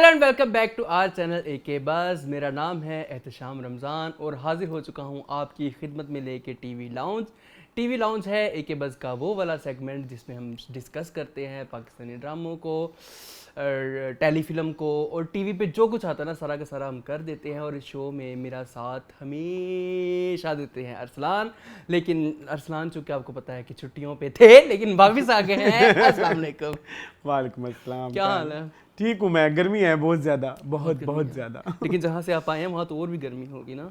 Hello and welcome back to our channel AK bus. मेरा नाम है एहतशाम रमज़ान और हाजिर हो चुका हूँ आपकी खिदमत में लेके टीवी लाउंज है एके बस का वो वाला सेगमेंट जिसमें हम डिस्कस करते हैं पाकिस्तानी ड्रामों को, टेलीफिल्म को और टीवी पे जो कुछ आता है ना सारा का सारा हम कर देते हैं। और इस शो में मेरा साथ हमेशा देते हैं अरसलान, लेकिन अरसलान चूँकि आपको पता है कि छुट्टियों पे थे लेकिन वापस आ गए हैं। अस्सलाम वालेकुम। वालेकुम अस्सलाम। क्या हाल है? ठीक हूँ मैं। गर्मी है बहुत ज़्यादा, बहुत ज़्यादा। लेकिन जहाँ से आप आए हैं वहाँ तो और भी गर्मी होगी ना?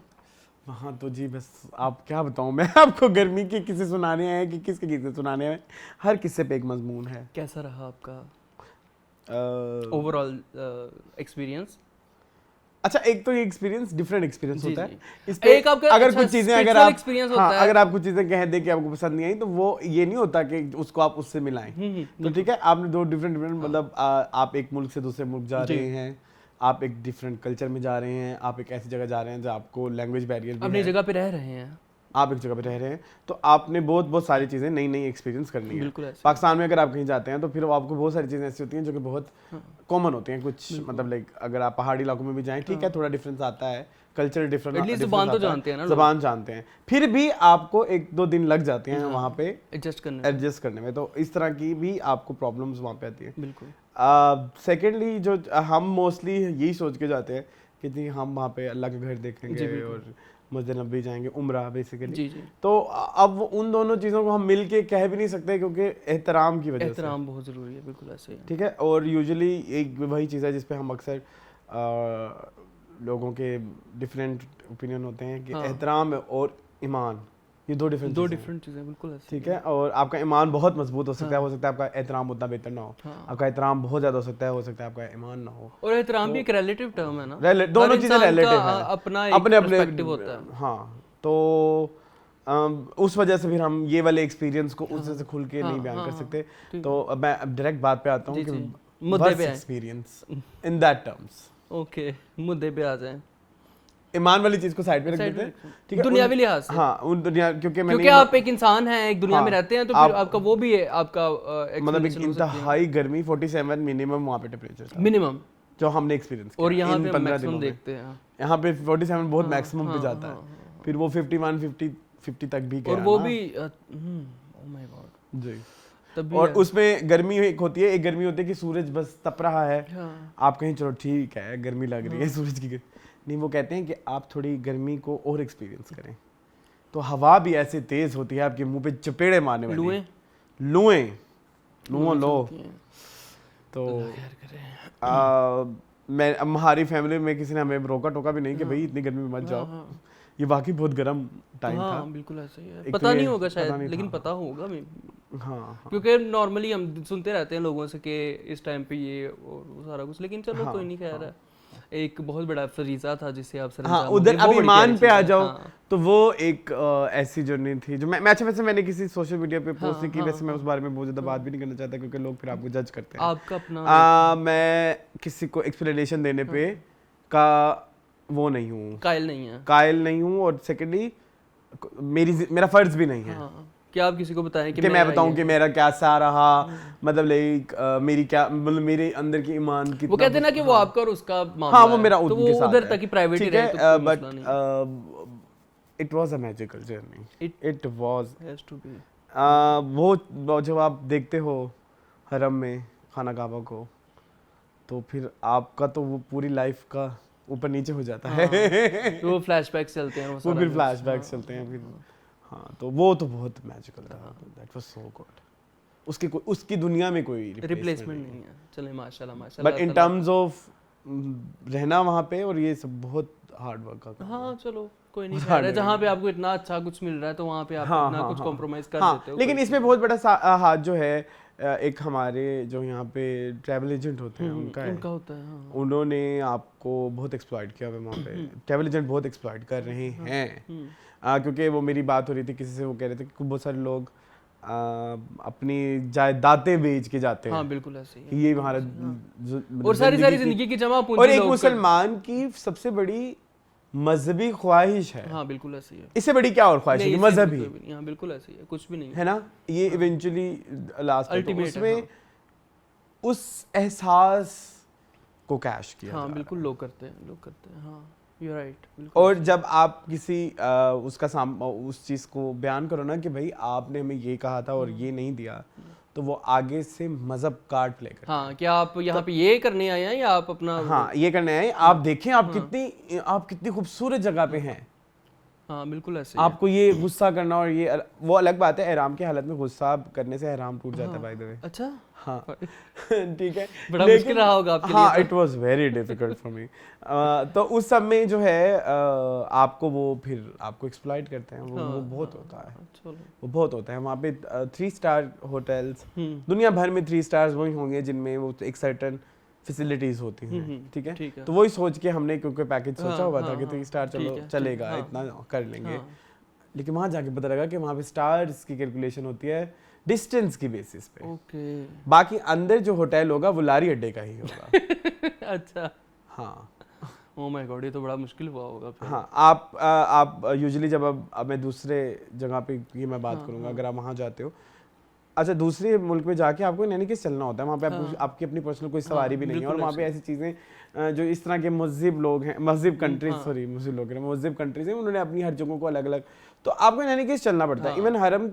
वहाँ तो जी बस आप क्या बताऊँ मैं आपको, गर्मी के किस्से सुनाने हैं कि किसके किस्से सुनाने हैं, हर किस्से पे एक मजमून है। कैसा रहा आपका ओवरऑल एक्सपीरियंस? अच्छा, एक तो ये एक्सपीरियंस डिफरेंट एक्सपीरियंस होता है। इस पे एक आपका अगर अच्छा कुछ चीजें अगर आप अगर आप कुछ चीजें कह दे कि आपको पसंद नहीं आई तो वो ये नहीं होता कि उसको आप उससे मिलाएं। तो ठीक है, आपने दो डिफरेंट मतलब आप एक मुल्क से दूसरे मुल्क जा रहे हैं, आप एक डिफरेंट कल्चर में जा रहे हैं, आप एक ऐसी जगह जा रहे हैं जहाँ आपको लैंग्वेज बैरियर भी है, अपनी जगह पे रह रहे हैं, आप एक जगह पे रह रहे हैं, तो आपने बहुत सारी चीज़ें नई एक्सपीरियंस करनी है। पाकिस्तान में अगर आप कहीं जाते हैं तो फिर आपको बहुत सारी चीज़ें ऐसी होती हैं जो कि बहुत कॉमन होती हैं। कुछ मतलब लाइक अगर आप पहाड़ी इलाकों में भी जाएं, ठीक है, थोड़ा डिफरेंस आता है, कल्चर डिफरेंट, ज़ुबान तो जानते हैं ना, ज़ुबान जानते हैं, फिर भी आपको 1-2 दिन लग जाते हैं वहाँ पे एडजस्ट करने में। तो इस तरह की भी आपको प्रॉब्लम्स वहाँ पे आती है। बिल्कुल। सेकेंडली जो हम मोस्टली यही सोच के जाते हैं कि जी हम वहाँ पे अल्लाह के घर देखेंगे और मस्जिद नबी जाएंगे, उम्रा बेसिकली। तो अब उन दोनों चीज़ों को हम मिल के कह भी नहीं सकते क्योंकि एहतराम की वजह से। एहतराम बहुत ज़रूरी है, बिल्कुल ऐसे ही। ठीक है, और यूजुअली एक वही चीज़ है जिस पे हम अक्सर लोगों के डिफरेंट ओपिनियन होते हैं कि एहतराम और ईमान ये दो डिफरेंट चीज़ें, बिल्कुल ऐसे। ठीक है, और आपका ईमान बहुत मजबूत हो सकता है, हो सकता है आपका एहतराम उतना बेहतर ना हो, आपका एहतराम बहुत ज़्यादा हो सकता है आपका ईमान ना हो। और एहतराम भी एक रिलेटिव टर्म है ना, दोनों चीज़ें रिलेटिव है, अपने पर्सपेक्टिव होता है। हाँ, तो उस वजह से फिर हम ये वाले एक्सपीरियंस को उससे खुल के नहीं बयान कर सकते। तो अब मैं डायरेक्ट बात पे आता हूँ कि मुद्दे पे experience in that terms. Okay, मुद्दे पे आ जाएं। ईमान वाली चीज को साइड पे रख देते हैं, ठीक है, दुनियावी लिहाज से। हाँ, उन दुनिया क्योंकि आप एक इंसान हैं, एक दुनिया में रहते हैं, तो फिर आपका वो भी है, आपका मतलब इंतहाई गर्मी 47 मिनिमम वहाँ पे टेम्परेचर था, मिनिमम जो हमने एक्सपीरियंस किया। और यहाँ पे मैक्सिमम देखते हैं, यहाँ पे 47 बहुत मैक्सिमम पे जाता है, फिर वो 51 50 तक भी गया, और वो भी ओह माय गॉड जी। और उसमें गर्मी एक होती है, एक गर्मी होती है कि सूरज बस तप रहा है, आप कहीं चलो ठीक है गर्मी लग रही है सूरज की, नहीं, वो कहते हैं कि आप थोड़ी गर्मी को और एक्सपीरियंस करें, तो हवा भी ऐसे तेज होती है आपके मुंह पे चपेड़े मारने वाली, लुएं लो। तो मैं हमारी फैमिली में किसी ने हमें रोका टोका भी नहीं कि भाई इतनी गर्मी में मत जाओ। ये वाकई बहुत गर्म टाइम था। बिल्कुल ऐसा ही है। पता नहीं होगा शायद, लेकिन पता होगा क्योंकि नॉर्मली हम सुनते रहते हैं लोगों से कि इस टाइम पे ये और सारा कुछ, लेकिन चलो कोई नहीं, खैर है। एक बहुत बड़ा फरीजा था जिससे आप उधर अब ईमान पे आ जाओ। तो वो एक ऐसी जर्नी थी जो मैं अच्छा, वैसे मैंने किसी सोशल मीडिया पे पोस्ट की, वैसे मैं उस बारे में बहुत ज्यादा बात भी नहीं करना चाहता क्योंकि लोग फिर आपको जज करते हैं। आपका अपना मैं किसी को एक्सप्लेनेशन देने पे का वो नहीं हूँ, कायल नहीं हूँ, और सेकेंडली मेरा फर्ज भी नहीं है कि आप किसी को बताएं कि मैं बताऊं कि मेरा क्या सा रहा, मतलब लाइक मेरी क्या, मतलब मेरे अंदर की ईमान की, वो कहते हैं ना कि वो आपका और उसका मामला है, वो मेरा तो वो उधर तक ही प्राइवेट ही रहे, तो but it was a magical journey, it was has to be. वो जब आप देखते हो हरम में खाना काबा को, तो फिर आपका तो वो पूरी लाइफ का ऊपर नीचे हो जाता है। तो वो फ्लैशबैक्स चलते हैं, वो फिर फ्लैशबैक्स चलते हैं फिर। हाँ, तो वो तो बहुत मैजिकल था, दैट वाज सो गुड। उसकी दुनिया में कोई रिप्लेसमेंट नहीं है। चले माशाल्लाह। बट इन टर्म्स ऑफ रहना वहाँ पे और ये सब बहुत हार्ड वर्क का। हाँ चलो कोई नहीं, है जहाँ पे आपको इतना अच्छा कुछ मिल रहा है तो वहाँ पे आप इतना कुछ कॉम्प्रोमाइज कर देते हो। लेकिन इसमें बहुत बड़ा हाथ जो है एक हमारे जो यहाँ पे ट्रैवल एजेंट होते हैं उनका होता है। उन्होंने आपको बहुत एक्सप्लॉइट किया हुआ वहाँ पे। ट्रैवल एजेंट बहुत एक्सप्लॉइट कर रहे हैं, क्योंकि वो मेरी बात हो रही थी किसी से, वो कह रहे थे कि बहुत सारे लोग अपनी जायदादें बेच के जाते हैं। हाँ बिल्कुल ऐसे ही, ये हमारा और सारी जिंदगी की जमा पूंजी, और एक मुसलमान की सबसे बड़ी मजहबी ख्वाहिश है। हाँ बिल्कुल ऐसे ही है, इससे बड़ी क्या और ख्वाहिश है, मजहबी। हाँ बिल्कुल ऐसे ही है, कुछ भी नहीं है ना, ये इवेंचुअली लास्ट उसमें उस एहसास को कैश किया हाँ जा बिल्कुल रहा है। लोग करते हैं हाँ यू राइट बिल्कुल। और जब आप किसी उस चीज़ को बयान करो ना कि भाई आपने हमें ये कहा था और ये नहीं दिया, तो वो आगे से मजहब कार्ड प्ले करते हैं। हाँ क्या आप यहाँ पे ये करने आए हैं या आप अपना हाँ ये करने आए, आप देखें आप कितनी खूबसूरत जगह पे हैं। हाँ बिल्कुल ऐसे ही है। आपको ये गुस्सा करना और ये वो अलग बात है, एहराम की हालत में गुस्सा करने से एहराम टूट जाता है बाय द वे। अच्छा हाँ ठीक है, बड़ा मुश्किल रहा होगा आपके हाँ लिए it was very difficult for me. तो उस सब में जो है आपको वो फिर आपको एक्सप्लॉइट करते हैं, वो बहुत होता है, चलो वो बहुत होता है। वहाँ पे 3 स्टार होटल्स दुनिया भर में 3 स्टार्स वही होंगे जिनमें वो एक सर्टन फैसिलिटीज होती हैं, ठीक है। तो वही सोच के हमने क्योंकि पैकेज सोचा हुआ था कि 3 स्टार चलो चलेगा, इतना कर लेंगे। लेकिन वहाँ जाके पता लगा कि वहाँ पे स्टार्स की कैलकुलेशन होती है डिस्टेंस की बेसिस पे। ओके बाकी अंदर जो होटल होगा वो लारी अड्डे का ही होगा। अच्छा हाँ ओह माय गॉड ये तो बड़ा मुश्किल हुआ होगा फिर। हाँ आप यूजुअली जब अब मैं दूसरे जगह पे ये मैं बात करूँगा, अगर आप वहाँ जाते हो, अच्छा दूसरे मुल्क में जाके आपको यानी कि चलना होता है, वहाँ पे आपकी अपनी पर्सनल कोई सवारी भी नहीं है, और वहाँ पे ऐसी चीज़ें जो इस तरह के मस्जिद लोग हैं, मस्जिद कंट्रीज सॉरी मस्जिद लोग हैं, मस्जिद कंट्रीज हैं, उन्होंने अपनी हर जगहों को अलग अलग, तो आपको यानी कि चलना पड़ता है। इवन हरम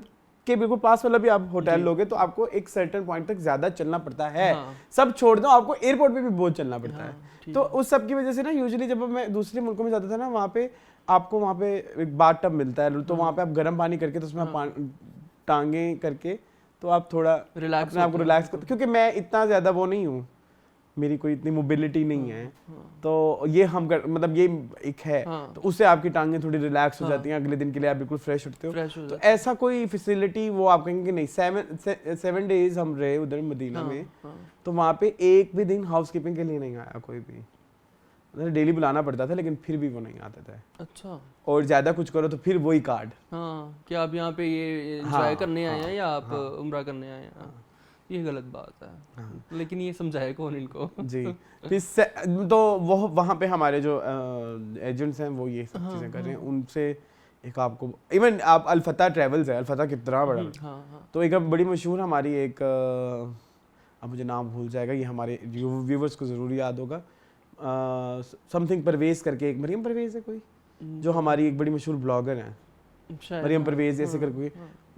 के बिल्कुल पास वाला भी आप होटल लोगे तो आपको एक सर्टेन पॉइंट तक ज्यादा चलना पड़ता है। सब छोड़ दो, आपको एयरपोर्ट पे भी बहुत चलना पड़ता है। तो उस सब की वजह से ना यूजुअली जब मैं दूसरे मुल्कों में जाता था ना, वहाँ पे आपको वहाँ पे एक बाथ टब मिलता है, तो वहाँ पे आप गर्म पानी करके तो उसमें टांगे करके तो आप थोड़ा रिलैक्स अपने आप को रिलैक्स करते, क्योंकि मैं इतना ज़्यादा वो नहीं हूँ, मेरी कोई इतनी मोबिलिटी नहीं है, तो ये मतलब ये एक है, तो उससे आपकी टांगें थोड़ी रिलैक्स हो जाती हैं, अगले दिन के लिए आप बिल्कुल फ्रेश उठते हो। तो ऐसा कोई फैसिलिटी वो आप कहेंगे कि नहीं। 7 डेज हम रहे उधर मदीना में, तो वहाँ पे एक भी दिन हाउसकीपिंग के लिए नहीं आया कोई भी, डेली बुलाना पड़ता था लेकिन फिर भी वो नहीं आते थे। अच्छा और ज्यादा कुछ करो तो फिर वही कार्ड। हाँ क्या आप यहाँ पे ये एंजॉय करने आए हैं या आप उम्रा करने आए हैं? ये गलत बात है। लेकिन ये समझाए कौन इनको? जी फिर तो वो वहाँ पे हमारे जो एजेंट्स हैं वो ये सब चीज़ें कर रहे हैं, उनसे एक आपको इवन आप अल्फता ट्रेवल्स है, अल्फता कितना बड़ा, तो एक बड़ी मशहूर हमारी एक अब मुझे नाम भूल जाएगा, ये हमारे व्यूवर्स को ज़रूर याद होगा, समथिंग परवेज करके, एक मरियम परवेज है कोई जो हमारी एक बड़ी मशहूर ब्लॉगर हैं, मरियम परवेज ऐसे करके,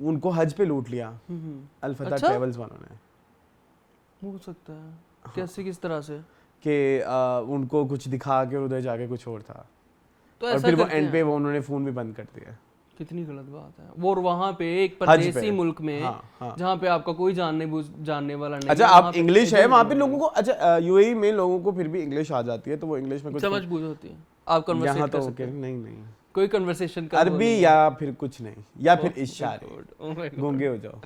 उनको हज पे लूट लिया अल्फता ट्रेवल्स वालों ने। हो सकता है कैसे, किस तरह से कि उनको कुछ दिखा के उधर जाके कुछ और था, तो और फिर वो एंड पे वो उन्होंने फोन भी बंद कर दिया। कितनी गलत बात है। वो वहाँ पे एक परदेसी मुल्क में जहाँ पे आपका कोई जानने वाला नहीं। अच्छा आप इंग्लिश है वहाँ पे लोगों को, अच्छा यूएई में लोगों को फिर भी इंग्लिश आ जाती है, तो वो इंग्लिश में कुछ समझ बूझ होती है, आप कन्वर्सेट कर सकते हैं। नहीं कोई कन्वर्सेशन का अरबी या फिर कुछ नहीं, या फिर इशारे, गूंगे हो जाओ।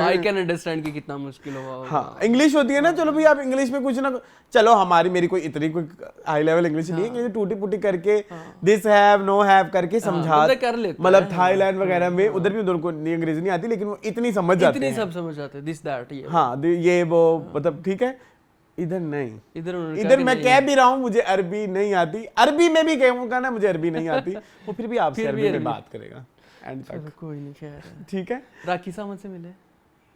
आई कैन अंडरस्टैंड कि कितना मुश्किल हुआ। हाँ इंग्लिश होती है ना, चलो भाई आप इंग्लिश में कुछ ना, चलो हमारी मेरी कोई इतनी कोई हाई लेवल इंग्लिश नहीं है, टूटी पुटी करके दिस हैव नो हैव करके समझा कर लेते, मतलब थाईलैंड वगैरह में उधर भी उधर को अंग्रेजी नहीं आती, लेकिन वो इतनी समझ जाते हैं, इतनी सब समझ जाते हैं, दिस दैट ये, हाँ ये वो मतलब ठीक है। इधर नहीं, इधर मैं कह भी रहा हूँ मुझे अरबी नहीं आती, अरबी में भी कहूँगा ना मुझे अरबी नहीं आती, वो फिर भी आपसे अरबी में बात करेगा एंड तक, कोई नहीं खैर, ठीक है। राखी सावंत से मिले?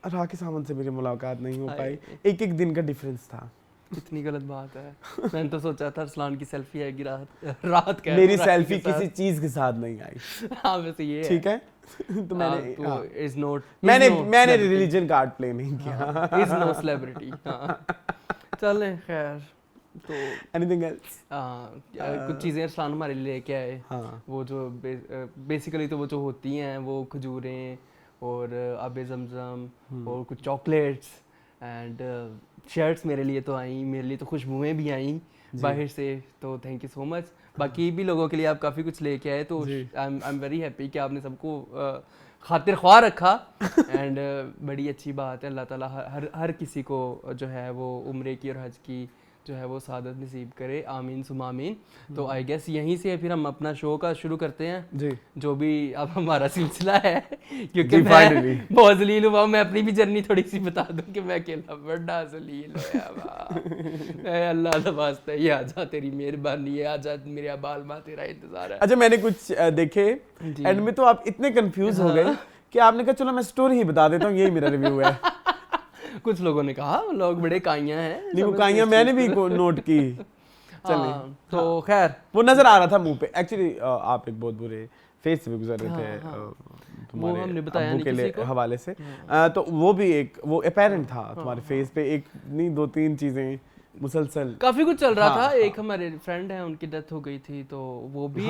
राखी सावंत से मेरी मुलाकात नहीं हो पाई, एक दिन का डिफरेंस था। कितनी गलत बात है। मैंने तो सोचा था अरसलान की सेल्फी आएगी रात का, मेरी सेल्फी किसी चीज के साथ नहीं आई। हाँ वैसे ये ठीक है। तो मैंने रिलीजन कार्ड प्ले नहीं किया, इज नो सेलिब्रिटी। चलें खैर, तो एनीथिंग एल्स, कुछ चीज़ें अरसलान हमारे लिए लेके आए। वो जो बेसिकली तो वो जो होती हैं वो खजूरें और आबे ज़मज़म और कुछ चॉकलेट्स एंड शर्ट्स मेरे लिए तो आई, मेरे लिए तो खुशबुएं भी आई बाहर से, तो थैंक यू सो मच। बाकी भी लोगों के लिए आप काफ़ी कुछ लेके आए, तो आई एम वेरी हैप्पी कि आपने सबको खातिर ख्वाह रखा एंड बड़ी अच्छी बात है। अल्लाह ताला हर किसी को जो है वो उम्रे की और हज की जो है वो सादत नसीब करे, आमीन सुम आमीन। तो आई गेस यहीं से फिर हम अपना शो का शुरू करते हैं जी, जो भी अब हमारा सिलसिला है, क्योंकि मैं बहुत जलील हुआ। मैं अपनी भी जर्नी थोड़ी सी बता दूं कि मैं अकेला बड़ा जलील हुआ। अल्लाह वास्ते ये आजा, तेरी मेहरबानी है, आजा मेरे बाल माँ तेरा इंतजार है। अच्छा मैंने कुछ देखे एंड में तो आप इतने कंफ्यूज हो गए कि आपने कहा चलो मैं स्टोरी ही बता देता हूँ, यही मेरा रिव्यू है। कुछ लोगों ने कहा लोग बड़े काइयां हैं, नहीं वो काइयां मैंने भी नोट की। चलिए तो खैर वो नजर आ रहा था मुंह पे। एक्चुअली आप एक बहुत बुरे फेज से भी गुजर रहे थे तुम्हारे हमने बताया अब्बू के नहीं लिए किसी को। हवाले से। तो वो भी एक वो अपेरेंट था तुम्हारे फेस पे, एक नहीं 2-3 चीजें मुसलसल। काफी कुछ चल रहा था। एक हमारे फ्रेंड है, उनकी डेथ हो गई थी, तो वो भी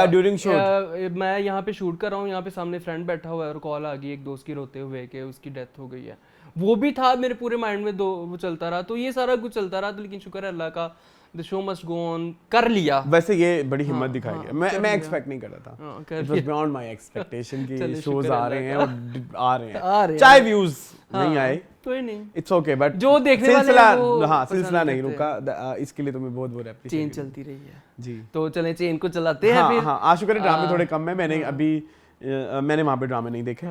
ड्यूरिंग शूट। मैं यहाँ पे शूट कर रहा हूँ, यहाँ पे सामने फ्रेंड बैठा हुआ है और कॉल आ गई एक दोस्त की रोते हुए कि उसकी डेथ हो गई है। वो भी था मेरे पूरे माइंड में, वो चलता रहा, तो ये सारा कुछ चलता रहा। तो लेकिन शुक्र है अल्लाह का, the show must go on, कर लिया। वैसे ये बड़ी हिम्मत दिखाई है। मैं एक्सपेक्ट नहीं कर रहा था, it was beyond my expectation कि शोज आ रहे हैं और आ रहे हैं, चाहे व्यूज नहीं आए कोई नहीं, इट्स ओके, बट जो देखने वाले हैं वो हाँ सिलसिला नहीं रुका, इसके लिए तुम्हें बहुत बहुत एप्रिशिएट। चेन चलती रही है जी। तो चलें चेन को चलाते हैं फिर। हाँ आशुकर ड्रामे थोड़े कम है, मैंने अभी मैंने वहाँ पे ड्रामे नहीं देखे,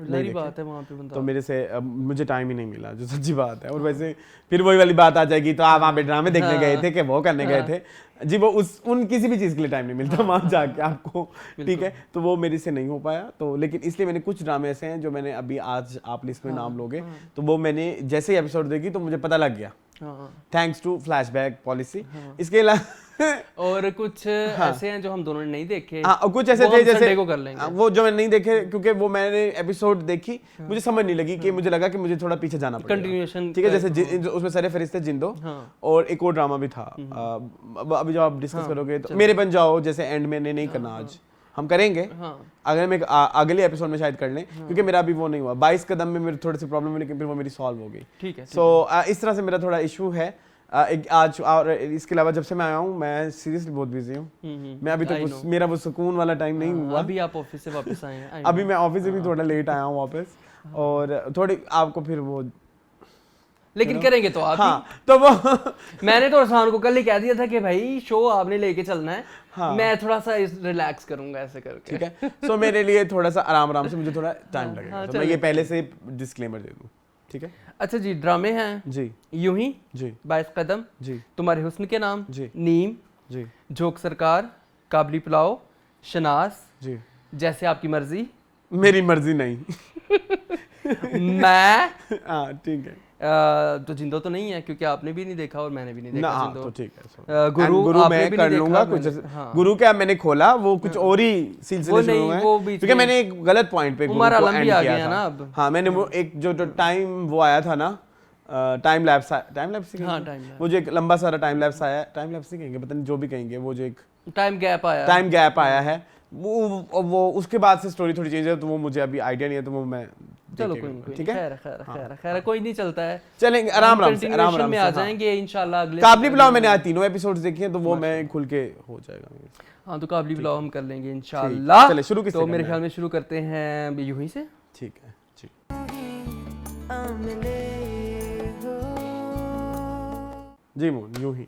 लड़ी बात है वहाँ पे बंदा, तो मेरे से मुझे टाइम ही नहीं मिला, जो सच्ची बात है। और वैसे फिर वही वाली बात आ जाएगी, तो आप वहाँ पे ड्रामे देखने गए थे कि वो करने गए थे जी, वो उन किसी भी चीज़ के लिए टाइम नहीं मिलता वहाँ जाके आपको, ठीक है। तो वो मेरे से नहीं हो पाया, तो लेकिन इसलिए मैंने कुछ ड्रामे ऐसे हैं जो मैंने अभी आज आप लिस्ट में नाम लोगे तो वो मैंने जैसे ही एपिसोड देखी तो मुझे पता लग गया, थैंक्स टू फ्लैशबैक पॉलिसी। इसके अलावा और कुछ ऐसे हैं जो हम दोनों ने नहीं देखे, और कुछ ऐसे थे जैसे को कर लेंगे। वो जो मैंने नहीं देखे क्योंकि वो मैंने एपिसोड देखी, मुझे समझ नहीं लगी कि मुझे लगा कि मुझे थोड़ा पीछे जाना पड़ेगा, कंटिन्यूएशन, ठीक है। जैसे उसमें सारे फरिश्ते जिंदो और एक और ड्रामा भी था, अभी जब आप डिस्कस करोगे तो मेरे बन जाओ, जैसे एंड में नहीं करना, आज हम करेंगे, अगर मैं अगले एपिसोड में शायद कर लें, क्योंकि मेरा अभी वो नहीं हुआ 22 कदम में मेरी थोड़ी सी प्रॉब्लम हुई, लेकिन फिर वो मेरी सॉल्व हो गई, ठीक है। सो इस तरह से मेरा थोड़ा इशू है आज। और इसके अलावा जब से मैं आया हूँ मैं सीरियसली बहुत बिजी हूँ, मैं अभी तक मेरा वो सुकून वाला टाइम नहीं हुआ। अभी आप ऑफिस से वापस आए हैं? अभी मैं ऑफिस से भी थोड़ा लेट आया हूँ वापस, और थोड़ी आपको फिर वो, लेकिन करेंगे तो आप हाँ, तो वो मैंने तो रसान को कल ही कह दिया था कि भाई शो आपने लेके चलना है, मैं थोड़ा सा रिलैक्स करूंगा ऐसे करके, ठीक है। सो मेरे लिए थोड़ा सा आराम से मुझे थोड़ा टाइम लगेगा, तो मैं ये पहले से डिस्क्लेमर दे दूँ, ठीक है। अच्छा जी, ड्रामे हैं जी, यूं ही जी, 22 कदम जी, तुम्हारे हुस्न के नाम जी, नीम जी, झोंक सरकार, काबली पुलाव, शनास, जी, जैसे आपकी मर्जी, मेरी मर्जी नहीं मैं हाँ ठीक है। तो जिंदो तो नहीं है क्योंकि आपने भी नहीं देखा और मैंने भी नहीं ना, देखा हाँ, जिंदो, तो ठीक है। गुरु मैं कर लूंगा कुछ, गुरु क्या मैंने खोला वो कुछ और ही सिलसिले शुरू हुए, क्योंकि मैंने एक गलत पॉइंट पे गुरु को एंड किया था ना। हाँ मैंने वो एक जो टाइम वो आया था ना, टाइम लैप्स वो जो एक लंबा सारा टाइम लैप्स आया, टाइम लैप्स नहीं कहेंगे, पता नहीं जो भी कहेंगे, वो जो एक टाइम गैप आया है, वो उसके बाद से स्टोरी थोड़ी चेंज है, तो वो मुझे अभी आइडिया नहीं है, तो वो मैं चलो कोई ठीक है, खैर कोई नहीं, चलता है, चलेंगे आराम में आ जाएंगे इंशाल्लाह। अगले काबली पुलाव मैंने आज 3 एपिसोड्स देखे हैं, तो वो मैं खुल के हो जाएगा। हाँ तो काबली पुलाव हम कर लेंगे इंशाल्लाह। चलिए शुरू किससे? तो मेरे ख्याल में शुरू करते हैं यूं ही से, ठीक है जी। जी मोहन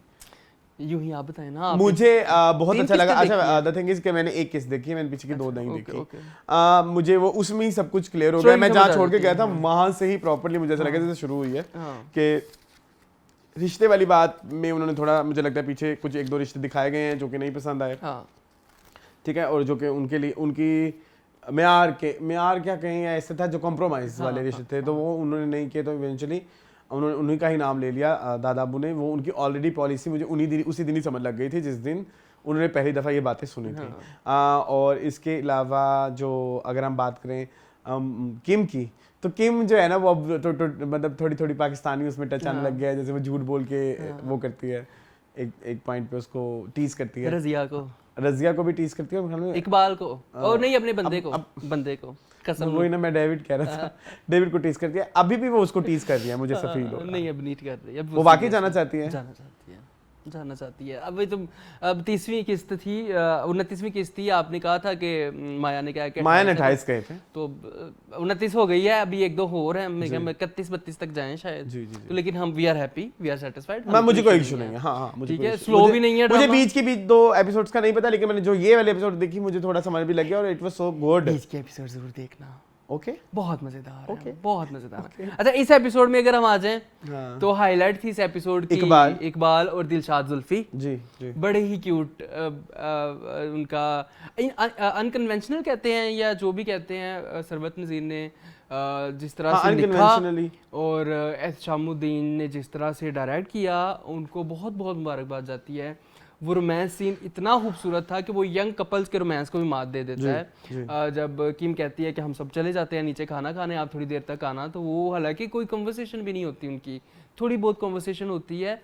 यूं ही आप बताएं ना। मुझे बहुत अच्छा लगा। अच्छा द थिंग इज कि मैंने एक किस देखी है, मैंने पीछे की 2 नहीं देखी। मुझे वो उसमें ही सब कुछ क्लियर हो गया। मैं जहाँ छोड़ के गया था वहां से ही प्रॉपर्ली मुझे ऐसा लगा जैसे शुरू हुई है कि रिश्ते वाली बात में उन्होंने थोड़ा, मुझे लगता है पीछे कुछ 1-2 रिश्ते दिखाए गए हैं जो कि नहीं पसंद आए, ठीक है, और जो कि उनके लिए उनकी म्यार क्या कहें ऐसे था जो कॉम्प्रोमाइज वाले रिश्ते थे, तो वो उन्होंने नहीं किए, तो इवेंचुअली उन्होंने उन्हीं का ही नाम ले लिया दादा अबू ने। वो उनकी ऑलरेडी पॉलिसी मुझे उसी दिन ही समझ लग गई थी जिस दिन उन्होंने पहली दफ़ा ये बातें सुनी थी। और इसके अलावा जो अगर हम बात करें किम की, तो किम जो है ना वो अब मतलब थोड़ी पाकिस्तानी उसमें टच आने लग गया है, जैसे वो झूठ बोल के वो करती है, एक पॉइंट पे उसको टीज करती है, रजिया को भी टीज करती है, इकबाल को और नहीं अपने बंदे को कसम, वही ना मैं डेविड कह रहा था, डेविड को टीज करती है, अभी भी वो उसको टीज कर रही है, मुझे ऐसा फील हो रहा है। नहीं अब नीट कर रही है, वो वाकई जाना चाहती है। अब 30वीं किस्त थी, 29वीं किस्त थी, आपने कहा था कि माया ने क्या कि माया ने 28 कहे थे, तो 29 हो गई है, अभी 1-2 और हैं, मैं 31-32 तक जाएं शायद। जी। तो लेकिन हम we are happy, we are satisfied, मुझे कोई इशू नहीं है। हाँ मुझे ठीक है, स्लो भी नहीं है, मुझे बीच 2 एपिसोड्स का नहीं पता, लेकिन मैंने जो ये वाले एपिसोड देखी मुझे थोड़ा समझ भी लग गया और इट वाज सो गुड। बीच के एपिसोड जरूर देखना, ओके बहुत मजेदार है, Okay. बहुत मजेदार है। अच्छा, इस एपिसोड में अगर हम आ जाएं हाँ। तो हाईलाइट थी इस एपिसोड की इकबाल और दिलशाद जुल्फी। जी जी बड़े ही क्यूट उनका अनकन्वेंशनल कहते हैं या जो भी कहते हैं, सरवत नज़ीर ने जिस तरह से लिखा और एहतशामुद्दीन ने जिस तरह से डायरेक्ट किया, उनको बहुत बहुत मुबारकबाद जाती है। वो रोमांस सीन इतना खूबसूरत था कि वो यंग कपल्स के रोमांस को भी मात दे देता है। जब किम कहती है कि हम सब चले जाते हैं नीचे खाना खाने, आप थोड़ी देर तक आना, तो वो हालांकि कोई कन्वर्सेशन भी नहीं होती उनकी, थोड़ी बहुत कन्वर्सेशन होती है,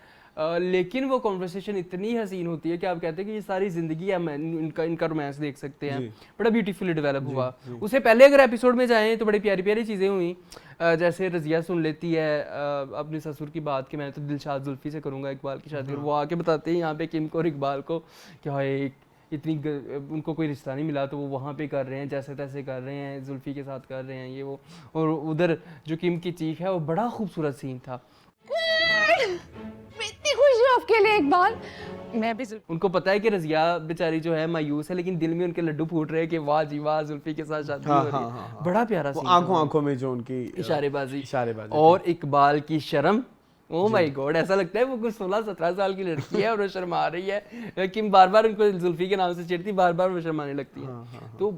लेकिन वो कॉन्वर्सेशन इतनी हसीन होती है कि आप कहते हैं कि ये सारी ज़िंदगी है, इनका रोमांस देख सकते हैं। बड़ा ब्यूटीफुली डेवलप हुआ। उससे पहले अगर एपिसोड में जाएं तो बड़ी प्यारी प्यारी चीज़ें हुई, जैसे रज़िया सुन लेती है अपने ससुर की बात कि मैं तो दिलशाद जुल्फी से करूँगा इकबाल की शादी, वो आके बताते हैं यहाँ पे किम को और इकबाल को कि हाँ इतनी उनको कोई रिश्ता नहीं मिला तो वो वहाँ पे कर रहे हैं, जैसे तैसे कर रहे हैं, जुल्फी के साथ कर रहे हैं ये वो। और उधर जो किम की चीख है वो बड़ा खूबसूरत सीन था। मैं इतनी खुश हूँ आपके लिए इकबाल। मैं भी उनको पता है कि रज़िया बेचारी जो है मायूस है, लेकिन दिल में उनके लड्डू फूट रहे हैं कि वाह जी वाह जुल्फी के साथ शादी हो रही है। बड़ा प्यारा सीन, आंखों में जो उनकी इशारेबाजी और इकबाल की शर्म, ओ माय गॉड, ऐसा लगता है वो कुछ 16-17 साल की लड़की है और वो शर्मा रही है। किम बार बार उनको जुल्फी के नाम से चिढ़ती, बार बार वो शर्माने लगती है। तो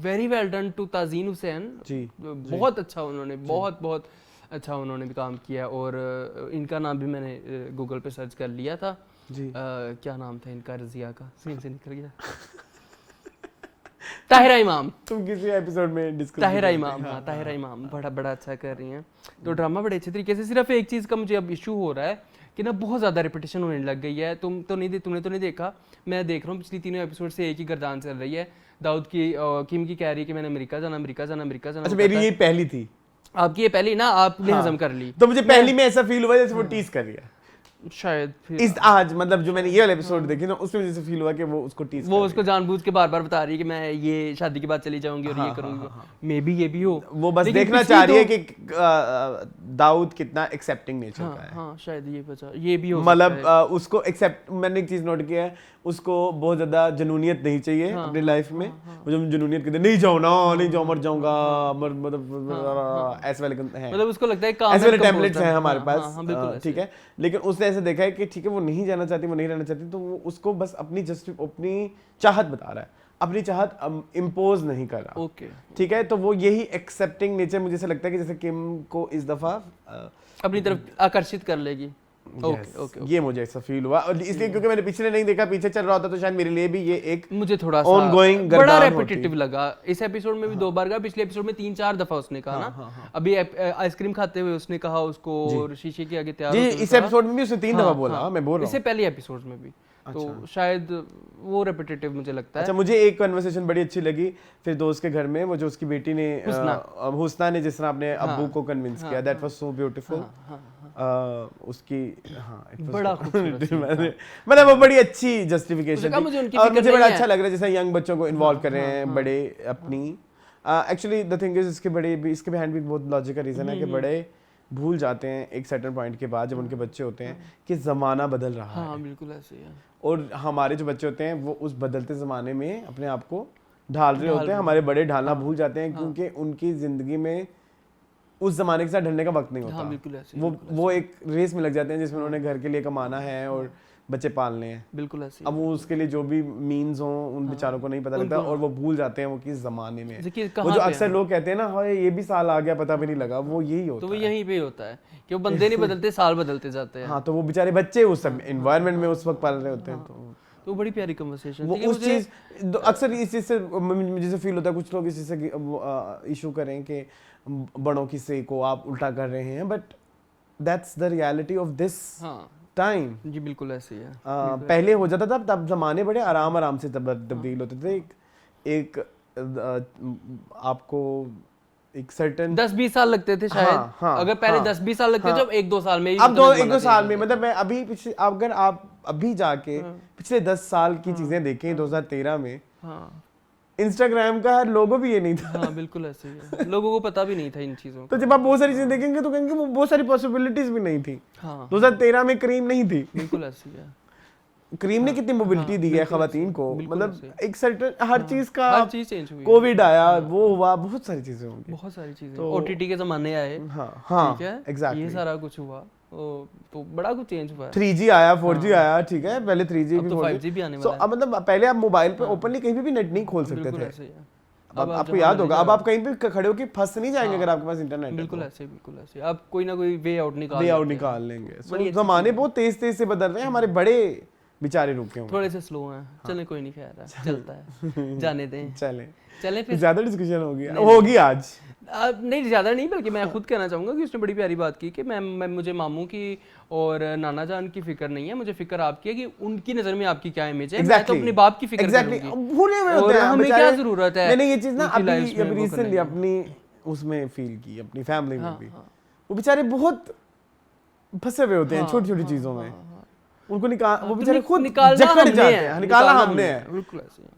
very well done to Tazeen Hussain, बहुत अच्छा उन्होंने, बहुत अच्छा उन्होंने भी काम किया। और इनका नाम भी मैंने गूगल पे सर्च कर लिया था जी। क्या नाम था इनका, रज़िया का सीन से निकल गया। ताहिरा इमाम, तुम किसी एपिसोड में डिस्कस ताहिरा इमाम, हाँ ताहिरा इमाम बड़ा अच्छा कर रही हैं। तो ड्रामा बड़े अच्छे तरीके से, सिर्फ एक चीज़ का मुझे अब इशू हो रहा है कि ना बहुत ज़्यादा रिपीटेशन होने लग गई है। तुमने तो नहीं देखा, मैं देख रहा हूँ पिछली तीनों एपिसोड से एक ही गर्दान चल रही है। दाऊद की किम की कह रही है कि मैंने अमेरिका जाना। अच्छा, मेरी ये पहली थी, आपकी ये पहली ना, आपने हजम कर ली। तो मुझे पहली में ऐसा फील हुआ जैसे वो टीज कर रही है शायद फिर इस आज, मतलब जो मैंने ये वाला एपिसोड देखी ना, उसमें मुझे फील हुआ कि वो उसको टीज, वो उसको जानबूझ के बार बार बता रही है कि मैं ये शादी के बाद चली जाऊंगी और ये करूंगी। मे बी ये भी हो, वो बस देखना चाह रही है कि दाऊद कितना एक्सेप्टिंग नेचर का है। हाँ शायद ये भी हो, मतलब उसको एक्सेप्ट, मैंने एक चीज नोट किया है, उसको बहुत ज्यादा जुनूनियत नहीं चाहिए अपनी लाइफ में। वो जो जुनूनियत कहते नहीं जाओ ना, नहीं जाओ, मर जाऊंगा, मतलब ऐसे वाले हैं, मतलब उसको लगता है ऐसे वाले टेम्पलेट्स हैं हमारे पास, ठीक है। लेकिन उसने ऐसे देखा है कि ठीक है वो नहीं जाना चाहती, वो नहीं रहना चाहती, तो वो उसको बस अपनी चाहत बता रहा है, अपनी चाहत इम्पोज नहीं कर रहा। ओके ठीक है, तो वो यही एक्सेप्टिंग नेचर मुझे ऐसा लगता है कि जैसे किम को इस दफा अपनी तरफ आकर्षित कर लेगी। ओके, ये मुझे ऐसा फील हुआ, और इसलिए क्योंकि मैंने पिछले नहीं देखा, पीछे चल रहा होता, तो शायद मेरे लिए भी ये एक मुझे थोड़ा सा ऑनगोइंग बड़ा रेपिटेटिव लगा। इस एपिसोड में भी 2 बार कहा, पिछले एपिसोड में 3-4 दफा उसने कहा ना। अभी आइसक्रीम खाते हुए उसने कहा उसको, और शीशे के आगे तैयार जी, इस एपिसोड में भी उसने 3 दफा बोला, मैं बोल रहा हूं, इससे पहले एपिसोड में भी। तो शायद वो रेपिटेटिव मुझे लगता है। अच्छा, मुझे एक कन्वर्सेशन बड़ी अच्छी लगी फिर दोस्त के घर में, वो जो उसकी बेटी ने हुस्ना ने जिस तरह अपने अब्बू को कन्विंस किया, दैट वाज सो ब्यूटीफुल। उसकी बड़ा मतलब वो बड़ी अच्छी जस्टिफिकेशन थी, और मुझे बड़ा अच्छा लग रहा है जैसे यंग बच्चों को इन्वॉल्व कर रहे हैं बड़े अपनी। एक्चुअली द थिंग इज, इसके बिहाइंड भी बहुत लॉजिकल रीजन है कि बड़े भूल जाते हैं एक सर्टेन पॉइंट के बाद, जब उनके बच्चे होते हैं, कि ज़माना बदल रहा है। बिल्कुल ऐसे ही है। और हमारे जो बच्चे होते हैं वो उस बदलते ज़माने में अपने आप को ढाल रहे होते हैं, हमारे बड़े ढालना भूल जाते हैं, क्योंकि उनकी ज़िंदगी में उस ज़माने के साथ ढलने का वक्त नहीं होता। बिल्कुल ऐसे, वो एक रेस में लग जाते हैं जिसमें उन्होंने घर के लिए कमाना है और बच्चे पालने हैं। बिल्कुल ऐसे। अब वो उसके लिए जो भी मीन्स हो उन बेचारों को नहीं पता लगता, और वो भूल जाते हैं वो किस जमाने में। वो जो अक्सर लोग कहते हैं ना, हाँ ये भी साल आ गया पता भी नहीं लगा, वो यही होता है। तो वो यहीं पे होता है कि वो बंदे नहीं बदलते, साल बदलते जाते हैं। हाँ, तो वो बेचारे बच्चे उस एनवायरनमेंट में उस वक्त पाल रहे होते हैं। तो बड़ी प्यारी कन्वर्सेशन वो उस चीज अक्सर इस चीज से मुझे फील होता है, कुछ लोग इस चीज से इशू करें कि बड़ों की से को आप उल्टा कर रहे हैं, but that's the reality of this time. जी बिल्कुल ऐसे ही है। पहले हो जाता था, तब जमाने बड़े आराम से तब्दील होते थे। एक आपको एक सर्टेन 10-20 साल लगते थे शायद। अगर पहले 10-20 साल लगते थे, अब 1-2 साल में, अब 1-2 साल में, मतलब मैं अभी पिछले, अगर आप अभी जाके पिछले 10 साल की चीजें देखें, 2013 में इंस्टाग्राम का लोगो भी ये नहीं था। हाँ बिल्कुल ऐसे ही है, लोगों को पता भी नहीं था इन चीजों तो जब आप बहुत सारी चीजें देखेंगे तो कहेंगे वो बहुत सारी पॉसिबिलिटीज भी नहीं थी। 2013 में क्रीम नहीं थी। बिल्कुल ऐसे ही है। करीम ने कितनी मोबिलिटी दी है खवातीन को, मतलब एक सर्टन हर चीज का, हर चीज चेंज हुई, कोविड आया, वो हुआ, बहुत सारी चीजें होंगी, बहुत सारी चीजें, ओटीटी के जमाने आए, हाँ ठीक है, एग्जैक्टली, ये सारा कुछ हुआ, तो बड़ा कुछ चेंज हुआ है। 3G आया, 4G आया, ठीक है, पहले 3G भी, तो 5G भी आने वाला है। अब मतलब पहले आप मोबाइल पे ओपनली कहीं भी नेट नहीं खोल सकते थे, अब आपको याद होगा, अब आप कहीं भी खड़े होके फंस नहीं जाएंगे अगर आपके पास इंटरनेट है, बिल्कुल ऐसे, बिल्कुल ऐसे, आप कोई ना कोई वे आउट निकाल लेंगे। जमाने बहुत तेज तेज से बदल रहे हैं, हमारे बड़े बेचारे रुके हुए, थोड़े से स्लो हैं, चले कोई नहीं, खैर चलता है, जाने दें, चले फिर ज्यादा डिस्कशन होगी आज, नहीं ज़्यादा नहीं, बल्कि मैं खुद कहना चाहूँगा कि उसने बड़ी प्यारी बात की कि मैं मुझे मामू की और नाना जान की फिक्र नहीं है, मुझे फिक्र आपकी है कि उनकी नज़र में आपकी क्या इमेज है, मैं तो अपने बाप की फिक्र करूंगी, भूले हुए होते हैं, हमें क्या जरूरत है। मैंने ये चीज़ ना अभी रिसेंटली अपनी उसमें फील की, अपनी फैमिली में भी, वो बेचारे बहुत फंसे हुए होते हैं छोटी छोटी चीज़ों में, उनको वो बेचारे खुद जकड़ जाते हैं, निकालना हमने है, बिल्कुल ऐसे।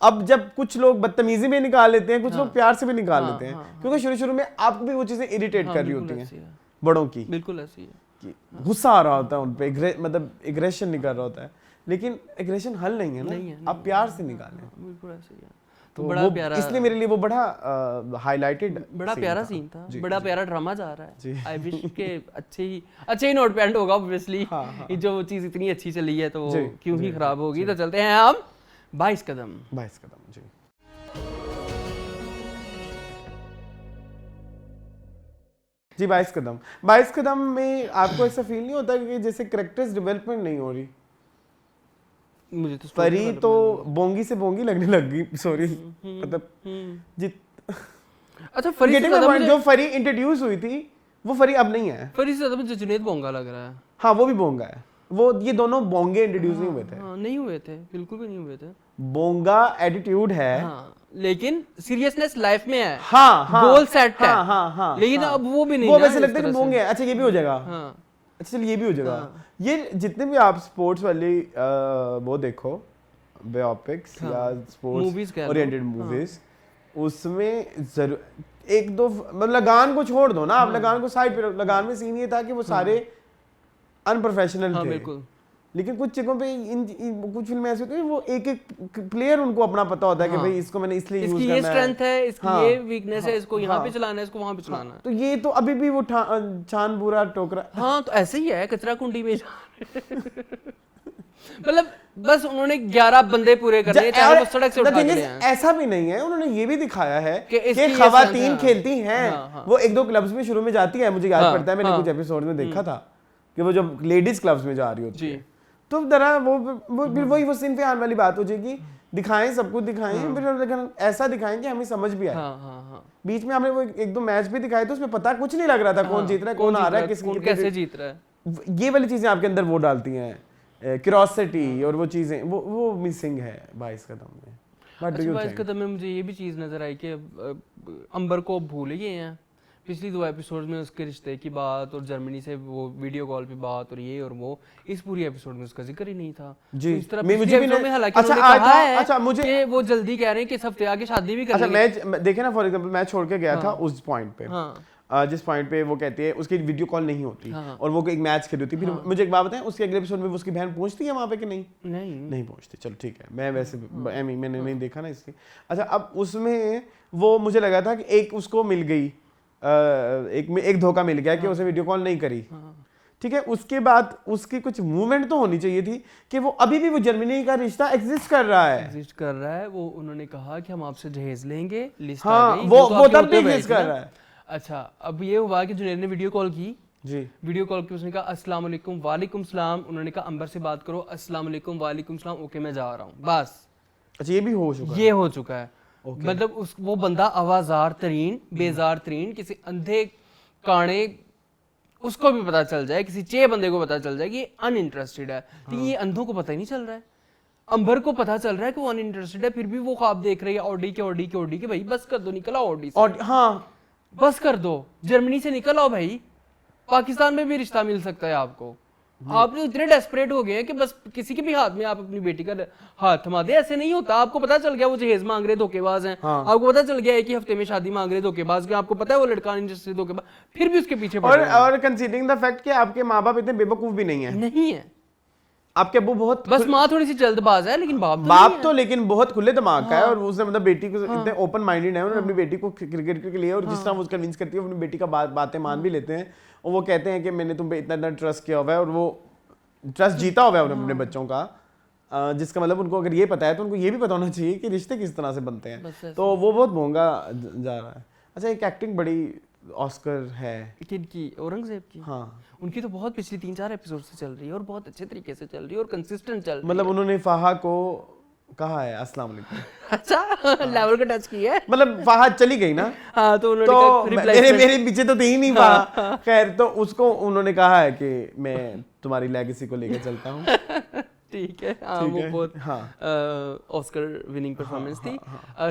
अब जब कुछ लोग बदतमीजी में निकाल लेते हैं, कुछ लोग प्यार से भी निकाल लेते हैं, क्योंकि शुरू शुरू में आपको भी वो चीजें इरिटेट कर रही होती हैं बड़ों की, बिल्कुल ऐसी है, गुस्सा आ रहा होता है उन पे, मतलब एग्रेशन निकल रहा होता है, लेकिन एग्रेशन हल नहीं है ना, आप प्यार से निकालें, बिल्कुल ऐसे ही है। तो बड़ा प्यारा, इसलिए मेरे लिए वो बड़ा हाईलाइटेड, बड़ा प्यारा सीन था, बड़ा प्यारा ड्रामा जा रहा है, आई विश के अच्छे ही नोट पे एंड होगा ऑब्वियसली, जो चीज इतनी अच्छी चली है तो क्यों ही खराब होगी। तो चलते हैं हम 22 कदम जी। जी 22 कदम में आपको ऐसा फील नहीं होता कि जैसे कैरेक्टर्स डेवलपमेंट नहीं हो रही? मुझे तो फरी तो बोंगी से बोंगी लगने लग गई, सॉरी मतलब अच्छा फरी से ज्यादा जो फरी इंट्रोड्यूस हुई थी वो फरी अब नहीं है, फरी से ज्यादा मुझे जुनैद बोंगा लग रहा है। हाँ वो भी बोंगा है, वो ये दोनों बोंगे इंट्रोड्यूस नहीं हुए थे, नहीं हुए थे, बिल्कुल भी नहीं हुए थे। बोंगा एटीट्यूड है, लेकिन सीरियसनेस लाइफ में है, गोल सेट है, लेकिन अब वो भी नहीं, वो वैसे लगता है कि बोंगे, अच्छा ये भी हो जाएगा, अच्छा चलिए ये भी हो जाएगा। ये जितने भी आप स्पोर्ट्स वाली वो देखो बायोपिक्स या स्पोर्ट्स ओरिएंटेड मूवीज, उसमें जरूर एक दो मतलब लगान को छोड़ दो ना, आप लगान को साइड पे, लगान में सीन ये था कि वो सारे अनप्रोफेशनल थे, बिल्कुल, लेकिन कुछ जगहों पे कुछ फिल्में ऐसी होती है वो एक एक प्लेयर उनको अपना पता होता है कि भाई इसको मैंने इसलिए यूज करना है, इसकी ये स्ट्रेंथ है, इसकी ये वीकनेस है, इसको यहाँ पे चलाना है, इसको वहाँ पे चलाना है। तो ये तो अभी भी वो छान बुरा टोकरा, हाँ तो ऐसे ही है, कचरा कुंडी में मतलब बस उन्होंने 11 बंदे पूरे करने हैं, चाहे वो सड़क से उठा के ले आए। ऐसा भी नहीं है, उन्होंने ये भी दिखाया है कि खवातीन खेलती हैं, वो एक दो क्लब्स में शुरू में जाती है, मुझे याद पड़ता है मैंने कुछ एपिसोड में देखा था कि वो जब लेडीज क्लब्स में जा रही होती है, तो जरा वो फिर वही वो सीन पे आने वाली बात हो जाएगी, दिखाएं सब कुछ दिखाएं, फिर ऐसा दिखाएं कि हमें समझ भी आए। बीच में हमने वो एक दो मैच भी दिखाए थे, उसमें पता कुछ नहीं लग रहा था कौन जीत रहा है, कौन आ रहा है, किसकी कैसे जीत रहा है, ये वाली चीजें आपके अंदर वो डालती हैं क्यूरियोसिटी, और वो चीजें वो मिसिंग है 22 कदम में। 22 कदम में मुझे ये भी चीज नजर आई कि अंबर को भूल गए हैं, पिछली 2 एपिसोड में उसके रिश्ते की बात और जर्मनी से वो वीडियो कॉल पे बात और ये और वो, इस पूरी एपिसोड में उसका जिक्र ही नहीं था जी। तो इस तरह पिछली एपिसोड में हालांकि उन्होंने कहा है मुझे कि वो जल्दी कह रहे हैं कि इस हफ्ते आगे शादी भी करेंगे। मैं देखे ना फॉर एग्जांपल मैं छोड़ के गया था उस पॉइंट पे, जिस पॉइंट पे वो कहते हैं उसकी वीडियो कॉल नहीं होती और वो एक मैच खेल रही होती, फिर मुझे एक बात बताएं उसके अगले एपिसोड में उसकी बहन पहुंचती है वहां पे कि नहीं पहुंचती, चलो ठीक है, मैं वैसे मैंने नहीं देखा ना इसलिए। अच्छा अब उसमें वो मुझे लगा था कि एक उसको मिल गई, एक धोखा मिल गया कि उसे वीडियो कॉल नहीं करी, ठीक है, उसके बाद उसकी कुछ मूवमेंट तो होनी चाहिए थी कि वो अभी भी वो जर्मनी का रिश्ता एग्जिस्ट कर रहा है, वो उन्होंने कहा कि हम आपसे जहेज लेंगे, लिस्ट आ गई, वो तब भी एग्जिस्ट कर रहा है। अच्छा अब ये हुआ कि जुनैद ने वीडियो कॉल की जी, वीडियो कॉल की, उसने कहा अस्सलाम वालेकुम, वालेकुम सलाम, उन्होंने कहा अंबर से बात करो, अस्सलाम वालेकुम, वालेकुम सलाम, ओके मैं जा रहा हूँ, बस। अच्छा ये भी हो चुका है, मतलब वो बंदा आवाजार तरीन, बेजार तरीन, किसी अंधे काणे उसको भी पता चल जाए, किसी चे बंदे को पता चल जाए कि ये अनइंटरेस्टेड है, तो ये अंधों को पता ही नहीं चल रहा है। अंबर को पता चल रहा है कि वो अनइंटरेस्टेड है, फिर भी वो ख्वाब देख रही है ऑडी के भाई बस कर दो, निकल आओ ऑडी से, हाँ बस कर दो, जर्मनी से निकल आओ भाई, पाकिस्तान में भी रिश्ता मिल सकता है आपको। आप लोग इतने डेस्परेट हो गए हैं कि बस किसी के भी हाथ में आप अपनी बेटी का हाथ थमा दे, ऐसे नहीं होता। आपको पता चल गया वो जहेज मांग रहे धोखेबाज हैं, आपको पता चल गया एक ही हफ्ते में शादी मांग रहे धोखेबाज, क्यों आपको पता है वो लड़का इंटरेस्टेड धोखेबाज, फिर भी उसके पीछे और कंसीडरिंग द फैक्ट कि आपके माँ बाप इतने बेवकूफ भी नहीं है आपके अब्बू बहुत बस माँ थोड़ी सी जल्दबाज है, लेकिन बाप तो लेकिन बहुत खुले दिमाग का है, और उसने मतलब बेटी को इतने ओपन माइंडेड है, उन्होंने अपनी बेटी को क्रिकेट के लिए, और जिस तरह वो कन्विंस करती है अपनी बेटी का बातें मान भी लेते हैं, और वो कहते हैं कि मैंने तुम पे इतना इतना ट्रस्ट किया हुआ है, और वो ट्रस्ट जीता हुआ है उन्होंने अपने बच्चों का, जिसका मतलब उनको अगर ये पता है तो उनको ये भी पता होना चाहिए कि रिश्ते किस तरह से बनते हैं, तो वो बहुत महंगा जा रहा है। अच्छा, एक एक्टिंग बड़ी ऑस्कर है किनकी? औरंगजेब की। हाँ, उनकी तो बहुत पिछली 3-4 एपिसोड से चल रही है, और बहुत अच्छे तरीके से चल रही है, और कंसिस्टेंट चल रही मतलब उन्होंने फाहा को कहा है अस्सलाम वालेकुम। अच्छा, लेवल का टच किया है। मतलब फाहा चली गई ना, हाँ, तो उन्होंने तो मेरे पीछे तो थी ही नहीं फाहा, खैर तो उसको उन्होंने कहा है कि मैं तुम्हारी लेगेसी को लेकर चलता हूँ। ठीक है, हाँ, वो बहुत ऑस्कर विनिंग परफॉर्मेंस थी।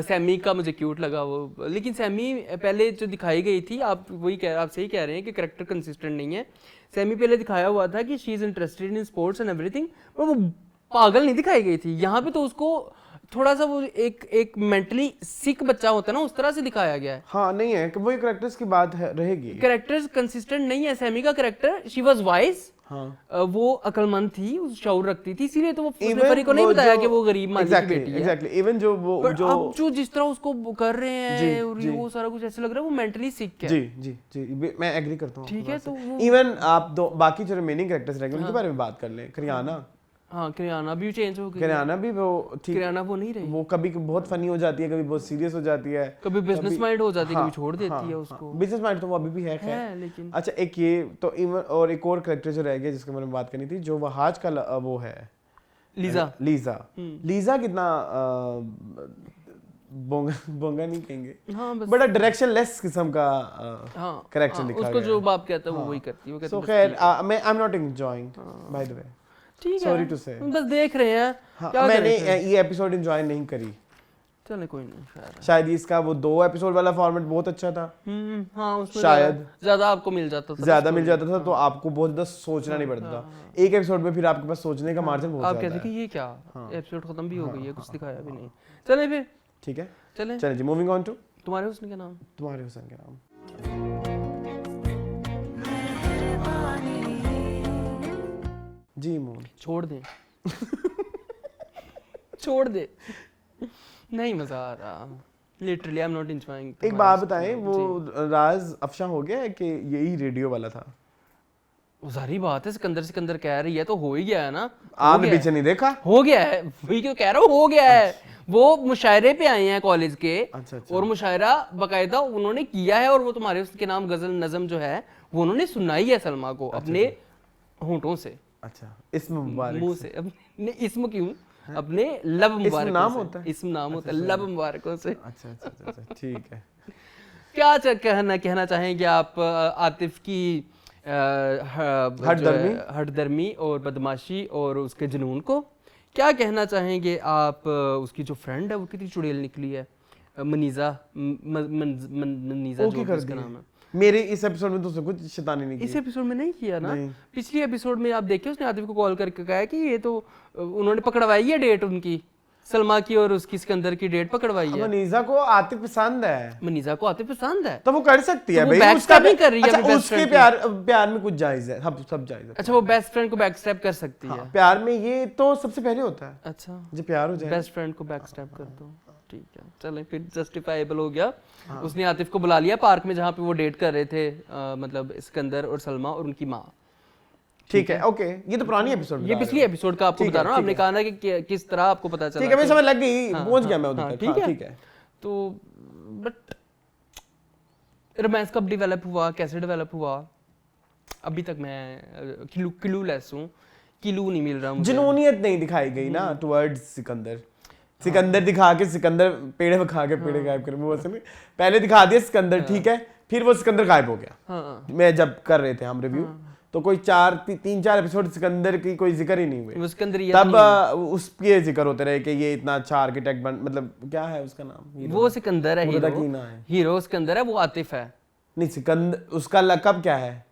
सैमी का मुझे क्यूट लगा वो, लेकिन सैमी पहले जो दिखाई गई थी, आप सही कह रहे हैं कि करेक्टर कंसिस्टेंट नहीं है। सैमी पहले दिखाया हुआ था कि she is interested in sports and everything, पर वो पागल नहीं दिखाई गई थी। यहाँ पे तो उसको थोड़ा सा वो एक मेंटली सिक बच्चा होता है ना, उस तरह से दिखाया गया है। हाँ, नहीं है, वही करेक्टर्स की बात है, रहेगी। करेक्टर्स कंसिस्टेंट नहीं है। सैमी का करेक्टर, शी वाज वाइज, वो अकलमंद थी, शऊर रखती थी, इसीलिए तो वो फरी को नहीं बताया कि वो गरीब माली की बेटी है। एग्जैक्टली, इवन जो अब जो जिस तरह उसको कर रहे हैं, और वो सारा कुछ ऐसे लग रहा है वो मेंटली सिक है। जी जी जी, मैं एग्री करता हूँ। ठीक है, तो इवन आप बाकी जो रिमेनिंग कैरेक्टर्स रहेंगे उनके बारे में बात कर लें। करियाना, हाँ, करियाना भी चेंज हो गई। करियाना भी वो ठीक, करियाना वो नहीं रही, वो कभी बहुत फनी हो जाती है, कभी बहुत सीरियस हो जाती है, कभी बिजनेस माइंड हो जाती है, कभी छोड़ देती है उसको। बिजनेस माइंड तो वो अभी भी है, खैर। लेकिन अच्छा, एक ये तो इवन, और एक और कैरेक्टर जो रह गया जिसके बारे में बात करनी थी, जो वहाज का वो है लीजा कितना बोंगा नहीं कहेंगे, हाँ, बस बड़ा डायरेक्शन लेस किस्म का कैरेक्टर लिखा उसको जो बाप कहता है वो वही करती है। सो खैर, मैं आई am not enjoying bye the वे, ठीक है, सॉरी टू से, बस देख रहे हैं। क्या मैंने ये एपिसोड एंजॉय नहीं करी। चले, कोई नहीं, शायद इसका वो 2 एपिसोड वाला फॉर्मेट बहुत अच्छा था। हाँ, उसमें शायद ज्यादा आपको मिल जाता था, तो आपको बहुत ज्यादा सोचना नहीं पड़ता था। एक एपिसोड में फिर आपके पास सोचने का मार्जिन बहुत आप कहते कि ये क्या एपिसोड खत्म भी हो गई है, कुछ दिखाया भी नहीं। चले फिर, ठीक है, चले जी, मूविंग ऑन टू तुम्हारे हुस्न के नाम। तुम्हारे हुस्न के नाम। जी मोहन, छोड़ दे छोड़ दे, नहीं मजा आ रहा, literally I am not enjoying. एक बात बताएं, वो राज अफशा हो गया है कि यही रेडियो वाला था? सारी बात है, सिकंदर कह रही है तो हो ही गया है ना। आपने पीछे नहीं देखा? हो गया है, वही क्यों कह रहा हूँ, हो गया है। वो मुशायरे पे आए हैं कॉलेज के, और मुशायरा बाकायदा उन्होंने किया है, और वो तुम्हारे उसके नाम गजल नज़म जो है वो उन्होंने सुनाई है सलमा को अपने होंठों से। अच्छा, इसम मुबारक मुंह से, अपने इसम क्यों, अपने लब मुबारक नाम होता है, इसम नाम होता है, लब मुबारकों से। अच्छा, ठीक है। क्या कहना चाहेंगे आप आतिफ की हठधर्मी और बदमाशी और उसके जुनून को? क्या कहना चाहेंगे आप उसकी जो फ्रेंड है वो कितनी चुड़ैल निकली है, मनीजा जो उसका नाम है। मेरे इस एपिसोड में तो उसने कुछ शैतानी नहीं की। इस एपिसोड में नहीं किया ना, पिछली एपिसोड में आप देखिए उसने आतिफ को कॉल करके कहा कि ये तो उन्होंने पकड़वाई है डेट उनकी, सलमा की और उसकी सिकंदर की डेट पकड़वाई है। मनीजा को आतिफ पसंद है, मनीजा को आतिफ पसंद है, तो वो कर सकती है भाई, उसका भी कर रही है। अच्छा, उसके प्यार में कुछ जायज है, सब जायज है। अच्छा, वो बेस्ट फ्रेंड को बैकस्टैप कर सकती है। प्यार में ये तो सबसे पहले होता है। अच्छा, जब प्यार हो जाए बेस्ट फ्रेंड को बैकस्टैप कर दो, ठीक है, चलें फिर जस्टिफाइबल हो गया। उसने आतिफ को बुला लिया पार्क में जहाँ पे वो डेट कर रहे थे, मतलब सिकंदर और सलमा और उनकी माँ। ठीक है, ओके, ये तो पुरानी एपिसोड, ये पिछली एपिसोड का आपको बता रहा हूँ। आपने कहा ना कि किस तरह आपको पता चला। ठीक है, मैं समझ लग गई, पहुंच गया मैं उधर तक। ठीक है, तो बट रोमांस कब डेवलप हुआ, कैसे डेवलप हुआ, अभी तक मैं क्लूलेस हूँ, क्लू नहीं मिल रहा मुझे। जुनूनियत नहीं दिखाई गई ना टुवर्ड्स सिकंदर दिखा के सिकंदर पेड़े खा के पेड़े गायब कर, वो नहीं, पहले दिखा दिया सिकंदर, ठीक है, फिर वो सिकंदर गायब हो गया। मैं जब कर रहे थे हम रिव्यू, तो कोई 3-4 एपिसोड सिकंदर की कोई जिक्र ही नहीं हुए, तब उसके जिक्र होते रहे कि ये इतना अच्छा आर्किटेक्ट मतलब क्या है उसका नाम, वो सिकंदर है, हीरो सिकंदर है, वो आतिफ है। नहीं, सिकंदर उसका लक़ब क्या है?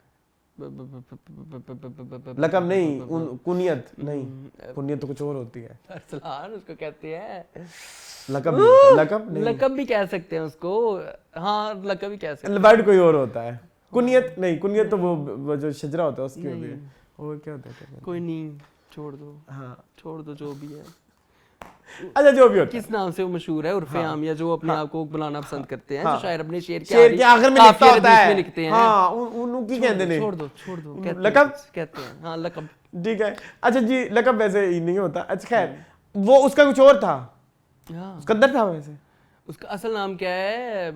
लक़ब नहीं, कुनियत नहीं, कुनियत तो कुछ और होती है। अरसलान उसको कहते हैं, लक़ब भी कह सकते हैं उसको, हाँ लक़ब भी कह सकते हैं। वर्ड कोई और होता है, कुनियत नहीं, कुनियत तो वो जो शजरा होता है उसकी होती है, और क्या होता है? कोई नहीं, छोड़ दो, हाँ छोड़ दो जो भी है। अच्छा जो भी होता है किस नाम से वो मशहूर है, उर्फे आम, या जो अपने आप को बनाना पसंद करते हैं, हाँ। जो शायर अपने शेर शेर के आखिर में लिखता होता है, लिखते हैं। हाँ उनकी कहते हैं, छोड़ दो छोड़ दो, कहते हैं, लकब कहते हैं, हाँ लकब। ठीक है। अच्छा जी लकब वैसे ही नहीं होता। अच्छा खैर वो उसका कुछ और था, हाँ सिकंदर था वैसे। उसका असल नाम क्या है?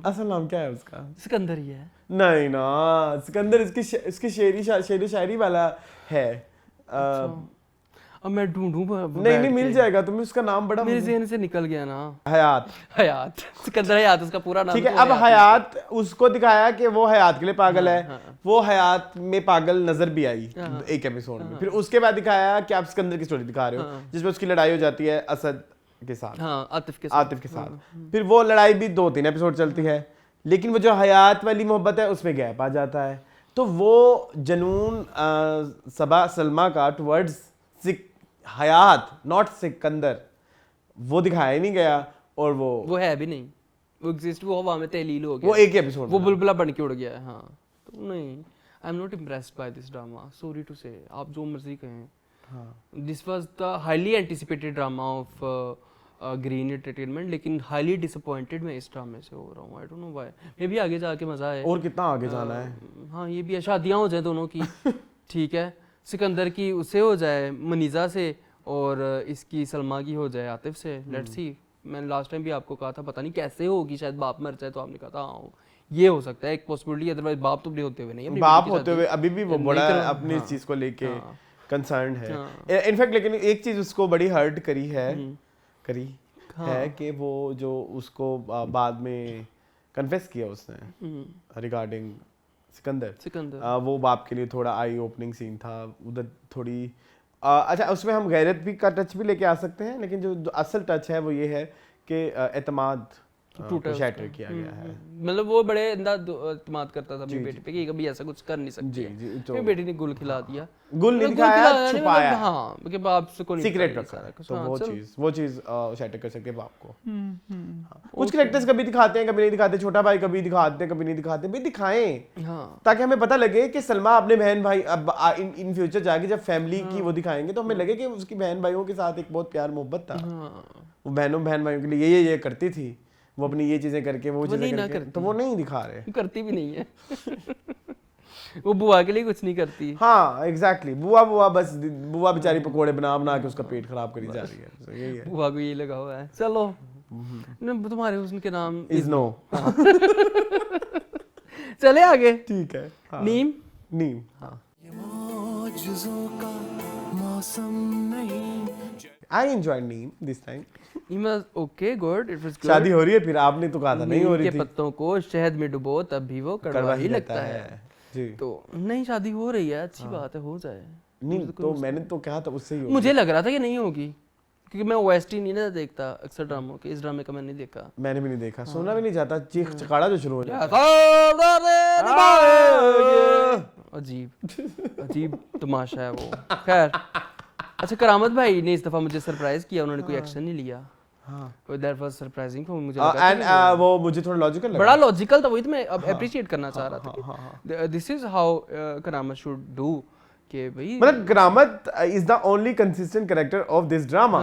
असल नाम क्या है उसका? सिकंदर ही है। नहीं ना, सिकंदर इसकी शेर शायरी वाला है। अब मैं ढूंढूं नहीं मिल जाएगा तुम्हें, उसका नाम बड़ा मेरे ज़हन से निकल गया ना। हयात। हयात, सिकंदर हयात उसका पूरा नाम। ठीक है, अब हयात उसको दिखाया कि वो हयात के लिए पागल है, वो हयात में पागल नजर भी आई एक एपिसोड में। फिर उसके बाद दिखाया कि आप सिकंदर की स्टोरी दिखा रहे हो जिसमें उसकी लड़ाई हो जाती है असद के साथ, आतिफ के साथ। फिर वो लड़ाई भी 2-3 एपिसोड चलती है, लेकिन वो जो हयात वाली मोहब्बत है उसमें गैप आ जाता है। तो वो जनून सबा सलमा का टुवर्ड्स हयात नॉट सिकंदर वो दिखाया ही नहीं गया, और वो है भी नहीं, वो एग्जिस्ट, वो हवा में तहलील हो गया, वो एक ही एपिसोड वो बुलबुला बन के उड़ गया है। हाँ तो नहीं, I am not impressed by this drama, sorry to say, आप जो मर्जी कहें। This was the highly anticipated drama of green entertainment, लेकिन हाईली डिसअपॉइंटेड मैं इस ड्रामे से हो रहा हूँ। आई डोंट नो व्हाई, मे भी आगे जाके मजा आए। और कितना आगे जाना है। हाँ ये भी है, शादियाँ हो जाए दोनों की। ठीक है, सिकंदर की उससे हो जाए मनीज़ा से, और इसकी सलमा की हो जाए आतिफ से। लेट्स सी, मैंने लास्ट टाइम भी आपको कहा था पता नहीं कैसे होगी, शायद बाप मर जाए, तो आपने कहा था हाँ ये हो सकता है एक पॉसिबिलिटी, अदरवाइज बाप तो बड़े होते हुए नहीं, बाप होते हुए अभी भी वो बड़ा अपनी इस चीज को लेके कंसर्न है। इनफैक्ट लेकिन एक चीज उसको बड़ी हर्ट करी है कि वो जो उसको बाद में कन्फेस किया उसने रिगार्डिंग सिकंदर, वो बाप के लिए थोड़ा आई ओपनिंग सीन था उधर थोड़ी। अच्छा उसमें हम गैरत भी का टच भी लेके आ सकते हैं, लेकिन जो असल टच है वो ये है कि एतमाद को शैटर किया गया है। मतलब वो बड़े अंदाज एतमाद करता था अपनी बेटी पे कि कभी ऐसा कुछ कर नहीं सकती है। जी, तो बेटी ने गुल खिला दिया, गुल नहीं दिखाया, छुपाया, हाँ कि बाप से कोई सीक्रेट रखा है। तो वो चीज शैटर कर सकते हैं बाप को। कुछ कैरेक्टर्स कभी दिखाते हैं कभी नहीं दिखाते, छोटा भाई कभी दिखाते हैं कभी नहीं दिखाते, भाई दिखाएं ताकि हमें पता लगे कि सलमा अपने बहन भाई अब इन फ्यूचर जाके जब फैमिली की वो दिखाएंगे तो हमें लगे कि उसकी बहन भाइयों के साथ एक बहुत प्यार मोहब्बत था, वो बहन भाइयों के लिए ये करती थी, वो अपनी ये चीजें करके वो चीजें करके, तो वो नहीं दिखा रहे, करती भी नहीं है। वो बुआ के लिए कुछ नहीं करती। हाँ एग्जैक्टली, बुआ बस बुआ बेचारी पकोड़े बना के उसका पेट खराब करी जा रही है, तो यही है, बुआ को ये लगा हुआ है। चलो तुम्हारे हुस्न के नाम इज नो। चले आगे, ठीक है। नीम I enjoyed Neem this time. Neem was okay, good, it was good. शादी हो रही है फिर, आपने तो कहा था नहीं हो रही थी। नीम के पत्तों को शहद में डुबो तब भी वो कड़वा ही लगता है। जी। तो नहीं, शादी हो रही है, अच्छी बात है, हो जाए। नहीं तो मैंने तो कहा था उससे ही होगी। मुझे लग रहा था कि नहीं होगी, क्योंकि मैं OST नहीं ना देखता अक्सर ड्रामों के, इस ड्रामे का मैंने नहीं देखा। मैंने भी नहीं देखा, सुना भी नहीं जाता, चीख चकाड़ा जो शुरू हो जाता अजीब तमाशा है वो। खैर अच्छा, करामत भाई ने इस दफा मुझे सरप्राइज किया, उन्होंने कोई एक्शन नहीं लिया। दैट वाज सरप्राइजिंग फॉर मुझे लगा एंड वो मुझे थोड़ा लॉजिकल लगा, बड़ा लॉजिकल था, वही तो मैं अब अप्रिशिएट करना चाह रहा था। This is how Karamat should do, कि भाई मतलब Karamat is the only consistent character of this drama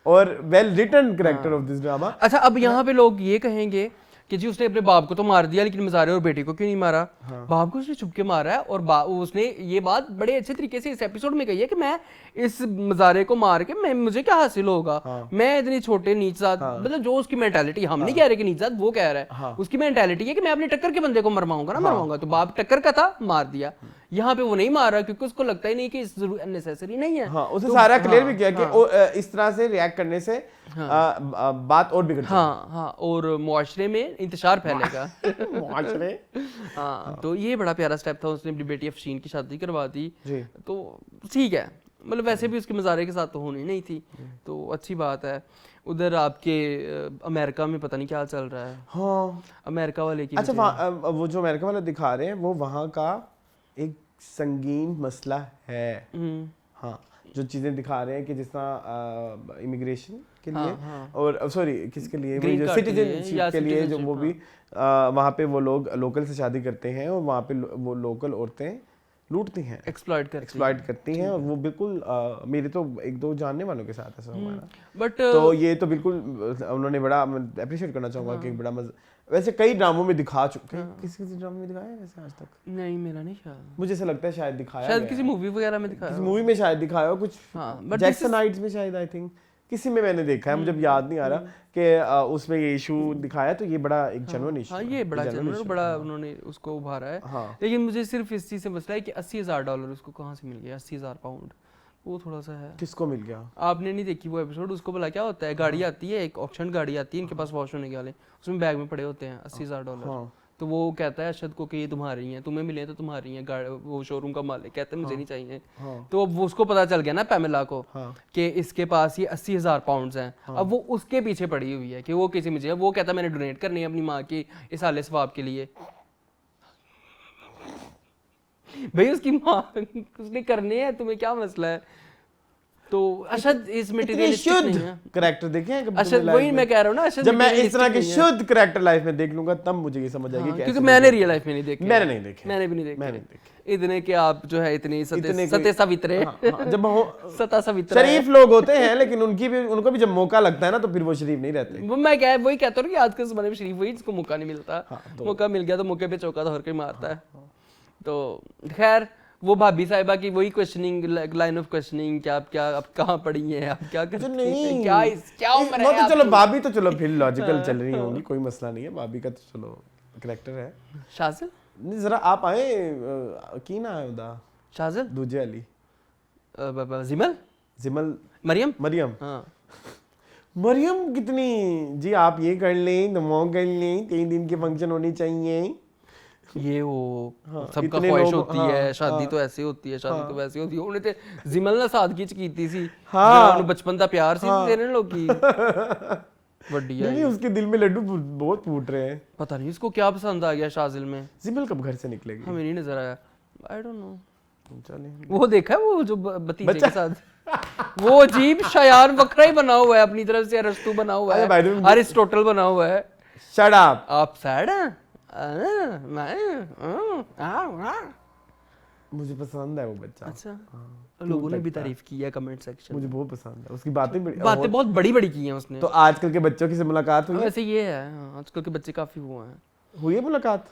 और well written character of this drama. अच्छा अब यहाँ पे लोग ये कहेंगे कि जी उसने अपने बाप को तो मार दिया, लेकिन मज़ारे और बेटे को क्यों नहीं मारा? बाप को उसने छुप के मारा है, और उसने ये बात बड़े अच्छे तरीके से इस एपिसोड में कही है कि मैं इस मज़ारे को मार के मुझे क्या हासिल होगा, मैं इतनी छोटे नीच जात, मतलब जो उसकी मेंटालिटी, हम नहीं कह रहे कि नीच जात, वो कह रहा है उसकी मेंटालिटी है कि मैं अपने टक्कर के बंदे को मरवाऊंगा ना मरवाऊंगा। तो बाप टक्कर का था, मार दिया। यहाँ पे वो नहीं मार रहा क्योंकि उसको लगता ही नहीं कि नेसेसरी नहीं है। उसने सारा क्लियर भी किया कि इस तरह से रिएक्ट करने से बात और बिगड़ जाएगी। हाँ, और मुआशरे में इंतशार फैलेगा। मुआशरे, हाँ, तो ये बड़ा प्यारा स्टेप था, उसने अपनी बेटी अफशीन की शादी करवा दी, तो ठीक है, मतलब वैसे भी उसके मज़ारे के साथ तो होनी नहीं थी, तो अच्छी बात है। उधर आपके अमेरिका में पता नहीं क्या चल रहा है। हाँ अमेरिका वाले की, अच्छा वो जो अमेरिका वाले दिखा रहे हैं वो वहाँ का एक संगीन मसला है। हाँ, जो चीज़ें दिखा रहे हैं कि जिस तरह इमिग्रेशन के लिए और सॉरी किसके लिए, सिटीजनशिप के लिए, जो वो भी वहाँ पे वो लोग लोकल से शादी करते हैं और वहाँ पे वो लोकल औरतें लूटती हैं, एक्सप्लॉइट करती हैं। और वो बिल्कुल मेरे तो एक दो जानने वालों के साथ ऐसा हुआ ना, बट तो ये तो बिल्कुल उन्होंने बड़ा अप्रिशिएट करना चाहूँगा कि बड़ा मजा, वैसे कई ड्रामों में दिखा चुके हैं। किसी ड्रामे में दिखाया है वैसे आज तक? नहीं, मेरा नहीं ख्याल, मुझे ऐसा लगता है शायद दिखाया शायद गया किसी है। मूवी वगैरह में दिखाया किसी मूवी में शायद दिखाया हो कुछ, हाँ, जैक्सनाइट्स में शायद, आई थिंक किसी में मैंने देखा है, मुझे अब याद नहीं आ रहा कि उसमें ये इशू दिखाया, तो ये बड़ा एक जेन्युइन इशू हाँ, ये बड़ा जेन्युइन, बड़ा उन्होंने उसको उभारा है। हाँ। लेकिन मुझे सिर्फ इस चीज़ से मसला है कि $80,000 उसको कहाँ से मिल गया, $80,000, वो थोड़ा सा है। किसको मिल गया? आपने नहीं देखी वो एपिसोड? उसको बोला क्या होता है, गाड़ी आती है, एक ऑक्शन गाड़ी आती है इनके पास वॉश होने के वाले, उसमें बैग में पड़े होते हैं $80,000। हाँ। तो वो कहता है अरशद को कि ये तुम्हारी हैं, तुम्हें मिले तो तुम्हारी हैं, वो शोरूम का मालिक कहते हैं मुझे नहीं चाहिए। हाँ। तो अब उसको पता चल गया ना पैमेला को हाँ। कि इसके पास ये $80,000 हैं। अब वो उसके पीछे पड़ी हुई है कि वो किसी मुझे, वो कहता है मैंने डोनेट करनी है अपनी माँ की इस आले सवाब के लिए। भाई उसकी माँ उसने करने हैं, तुम्हें क्या मसला है? तो अशद इस मटेरियलिस्टिक नहीं है। कैरेक्टर देखे हैं कभी अशद, तुमने वही life मैं में? कह रहा हूँ ना, अशद जब मैं इस तरह के materialistic नहीं है। शुद्ध कैरेक्टर लाइफ में देख लूंगा तब मुझे ये समझ आएगी कि क्योंकि ऐसे मैंने लोग- रियल लाइफ में नहीं देखे, मैंने नहीं देखे, मैंने भी नहीं देखे, मैंने नहीं देखे। इतने के आप जो है इतनी इतने सते सवित्रे हाँ, हाँ, जब हो सता सवित्रा शरीफ लोग होते हैं, लेकिन उनको भी जब मौका लगता है ना, तो फिर वो शरीफ नहीं रहते। वो मैं क्या वही कहता हूँ कि आज के ज़माने में शरीफ वही जिसको मौका नहीं मिलता। मौका मिल गया तो मौके पे चौका तो हर कोई मारता है। तो खैर वो भाभी साहिबा की वही क्वेश्चनिंग, लाइन ऑफ क्वेश्चनिंग कि आप क्या, आप कहाँ पढ़ी हैं, आप क्या करती हैं, नहीं, क्या उम्र वो है तो चलो आपकी? भाभी तो चलो फिर लॉजिकल चल रही होंगी, कोई मसला नहीं है, भाभी का तो चलो करेक्टर है। शाजिल, नहीं जरा आप आए की ना आए उदा शाजिल, दूजे वाली जिमल, जिमल, मरियम, मरियम, हाँ मरियम कितनी जी, आप ये कर लें तो वो कर लें, 3 दिन के फंक्शन होने चाहिए। ये वो सबका इतने ख्वाहिश लोग- होती हाँ, है, शादी हाँ, तो ऐसे होती है, शादी तो वैसे होती है। उन्हें ते जिमल ना सादगी च कीती सी, हाँ। जो बचपन दा प्यार सी तेरे लोग की बढ़िया। नहीं उसके दिल में लड्डू बहुत फूट रहे हैं। पता नहीं इसको क्या पसंद आ गया शाजिल में, जिमल कब घर से निकलेगी? हमें नहीं नजर आया, आई डोंट नो। चले वो देखा है वो जो भतीजे के साथ वो अजीब शायान बकरा ही बना हुआ है अपनी तरफ से, अरस्तु बना हुआ अरे भाई तुम- है, अरिस्टोटल बना हुआ है। Shut up. आप सैड हैं? मुझे पसंद है वो बच्चा, अच्छा, लोगों ने भी तारीफ की है कमेंट सेक्शन मुझे में। बहुत पसंद है उसकी बातें बातें बहुत बड़ी बड़ी की हैं उसने। तो आजकल के बच्चों की से मुलाकात हुई है? वैसे ये है, हाँ, आजकल के बच्चे काफी वो हैं। हुई है मुलाकात?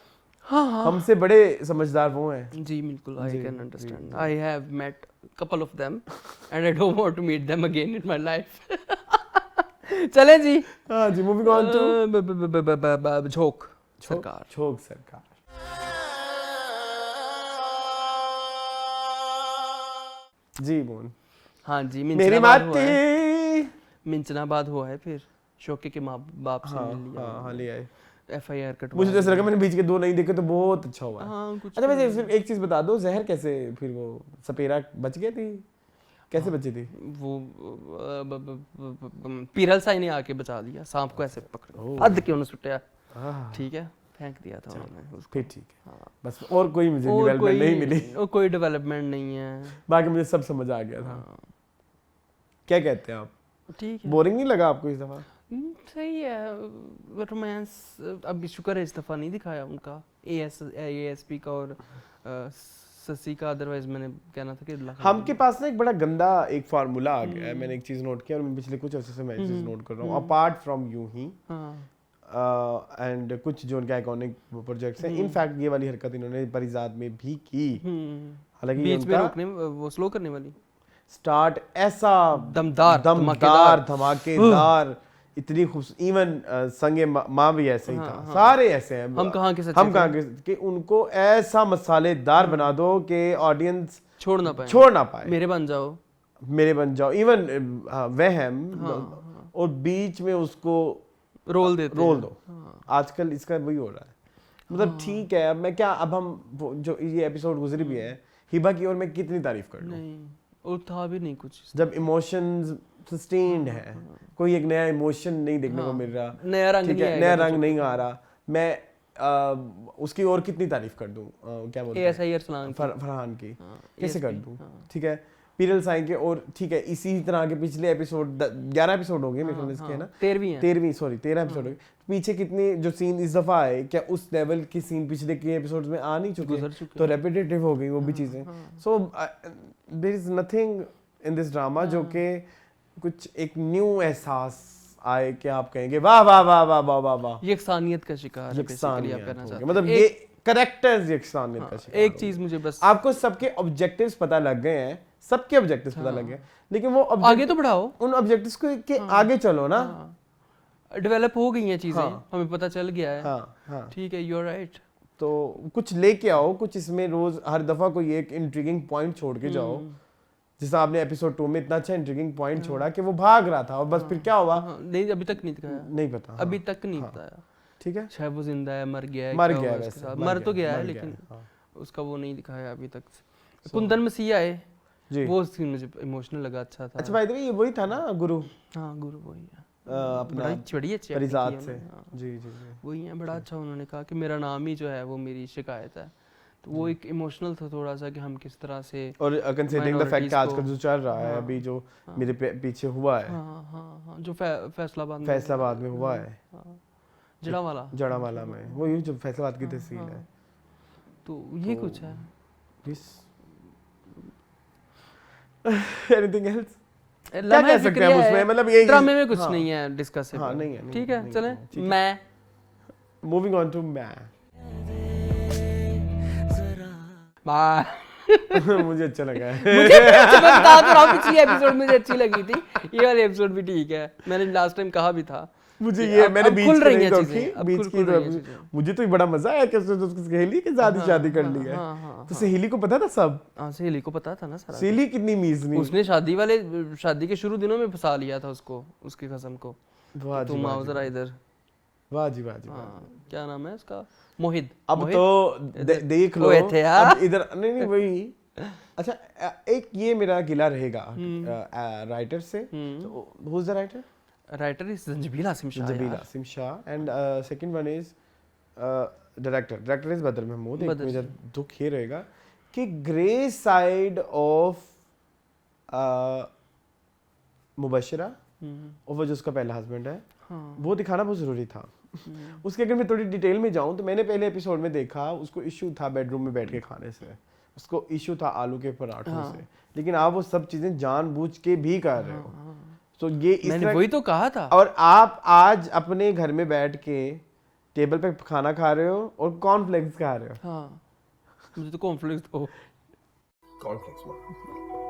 हाँ हाँ हमसे बड़े समझदार वो हैं। जी बिल्कुल, I can understand, I have met couple of them and I don't want to meet them again in my life. चले जी, हाँ जी, मूविंग ऑन टू झोंक सरकार। झोंक सरकार। जी मोहन, हाँ जी, मेरी मिंचनाबाद हुआ है, माती। मिंचनाबाद हुआ है, फिर शोके के माँ बाप से हाँ मिल लिया, हाँ हाँ, ले आए। FIR कटवा। मुझे तो ऐसा लगा मैंने बीच के 2 नहीं देखे तो बहुत अच्छा हुआ है। हाँ कुछ अच्छा वैसे सिर्फ एक चीज बता दो, जहर कैसे फिर वो सपेरा बच गई थी, कैसे बची थी? वो पीरल साई ने आके बचा दिया, सांप को ऐसे पकड़ हद के उन्हें सुटाया, आह, ठीक है, फेंक दिया था उन्होंने उसको। फिर ठीक है, बस और कोई मुझे और डेवलपमेंट नहीं मिली, और कोई डेवलपमेंट नहीं है। बाकी मुझे सब समझ आ गया था। क्या कहते हैं आप? ठीक है, बोरिंग नहीं लगा आपको इस दफा? सही है। रोमांस अब शुक्र है इस दफ़ा नहीं दिखाया उनका, ASP का और ससी का, अदरवाइज मैंने कहना था कि हमके पास ना एक बड़ा गंदा एक फार्मूला आ गया है। मैंने एक चीज नोट किया और मैं पिछले कुछ अर्से से मैं चीज नोट कर रहा हूँ, apart from you he and कुछ जो उनके आइकॉनिक प्रोजेक्ट्स हैं, इनफैक्ट ये वाली हरकत इन्होंने परिजात में भी की, हालांकि बीच में रोकने, वो स्लो करने वाली स्टार्ट ऐसा दमदार, धमाकेदार, इतनी खूबसूरत, इवन संगे माँ भी ऐसे ही था, सारे ऐसे हैं। हम कहाँ के सच्चे हम कहाँ के कि उनको ऐसा मसालेदार बना दो कि ऑडियंस छोड़ ना पाए, मेरे बन जाओ, इवन वहम, और बीच में उसको रोल दो। आजकल इसका वही हो रहा है, मतलब ठीक है, अब मैं क्या, अब हम जो ये एपिसोड गुजरी भी है हिबा की, और मैं कितनी तारीफ कर लूं, नहीं और था भी नहीं कुछ, जब इमोशंस सस्टेन्ड है, कोई एक नया इमोशन नहीं देखने को मिल रहा, नया रंग नहीं आ रहा, मैं उसकी और कितनी तारीफ कर दूं, क्या बोलते हैं ASI अरसलान फरहान की, कैसे कर दूं, ठीक है। पीरियड्स आएंगे और ठीक है इसी तरह के पिछले एपिसोड 11 एपिसोड हो गए मेरे ख्याल इसके, है ना 13 एपिसोड हो गए, पीछे कितने जो सीन इस दफा आए, क्या उस लेवल की सीन पिछले के एपिसोड्स में आ नहीं चुके, तो रेपिटेटिव हो गई वो भी चीजें। So there is nothing in this drama जो कि कुछ एक न्यू एहसास आए कि आप कहेंगे वाह वाह वाह वाह वाह वाह वाह, यकसानियत का शिकार है बेसिकली आप कहना चाहते हैं। मतलब ये कैरेक्टर्स यकसानियत का शिकार। एक चीज मुझे बस, आपको सबके ऑब्जेक्टिव्स पता लग गए हैं, सबके ऑब्जेक्टिव्स पता लग गए, लेकिन वो आगे तो बढ़ाओ, उन ऑब्जेक्टिव्स के आगे चलो ना। डेवलप हो गई हैं चीजें, हमें पता चल गया है। हाँ ठीक है, यू आर राइट। तो कुछ लेके आओ, कुछ इसमें रोज हर दफा कोई एक इंट्रिगिंग पॉइंट छोड़ के जाओ, जैसा आपने एपिसोड 2 में इतना अच्छा इंट्रिगिंग पॉइंट छोड़ा कि वो भाग रहा था और बस फिर क्या हुआ नहीं, अभी तक नहीं दिखाया, नहीं पता, अभी तक नहीं बताया। ठीक है, शायद वो जिंदा है, मर गया है, वैसे मर तो गया है, लेकिन उसका वो नहीं दिखाया अभी तक। कुंदन मसीह आए, वो सीन मुझे इमोशनल लगा, अच्छा था। अच्छा भाई ये वही था ना गुरु? हाँ गुरु वही है, अपना बड़ी अच्छी परिजात से, जी वही है, बड़ा अच्छा उन्होंने कहा कि मेरा नाम ही जो है वो मेरी शिकायत है। तो वो एक इमोशनल था थोड़ा सा कि हम किस तरह से, और कंसीडरिंग द फैक्ट आजकल जो चल रहा है अभी जो मेरे पीछे हुआ है, जो फैसलाबाद में हुआ है, जड़ावाला में, वो ये जो फैसलाबाद की तहसील है, तो ये कुछ है। एनीथिंग एल्स क्या कह सकते हैं उसमें, मतलब ये ड्रामे में कुछ नहीं है डिस्कसेबल। हाँ नहीं है, ठीक है, चलें। मैं मूविंग ऑन टू मैं मुझे अच्छा लगा है। मुझे बता तो रहा हूं, पिछली एपिसोड मुझे अच्छी लगी थी, ये वाली एपिसोड भी ठीक है। मैंने लास्ट टाइम कहा भी था मुझे ये, मैंने बीच की नहीं देखी, बीच की तो मुझे तो बड़ा मजा आया कि उसने सहेली के साथ ही शादी कर ली है। तो सहेली को पता था सब? हाँ सहेली को पता था ना सारा। सहेली कितनी मीज़नी, उसने शादी के शुरू दिनों में फंसा लिया था उसको, उसकी कसम को। तुम आओ जरा इधर। वाह जी वाह जी, क्या नाम है उसका? मोहित। अब तो देख लो अब इधर, नहीं वही। अच्छा एक ये मेरा गिला रहेगा राइटर से, who is the writer? Writer is Zanjabil Asim Shah and second one is director is Badr Mahmood। एक मेरा दुख ये रहेगा कि ग्रे साइड ऑफ मुबशिरा और वो जो उसका पहला हस्बैंड है, वो दिखाना बहुत जरूरी था। उसके अगर मैं थोड़ी डिटेल में जाऊं तो मैंने पहले एपिसोड में देखा उसको इशू था बेडरूम में बैठ के खाने से, उसको इशू था आलू के पराठों से, लेकिन आप वो सब चीजें जानबूझ के भी कर रहे हो। तो ये मैंने वही तो कहा था। और आप आज अपने घर में बैठ के टेबल पे खाना खा रहे हो और कॉर्नफ्लेक्स खा रहे हो। हाँ, मुझे तो कॉर्नफ्लेक्स दो।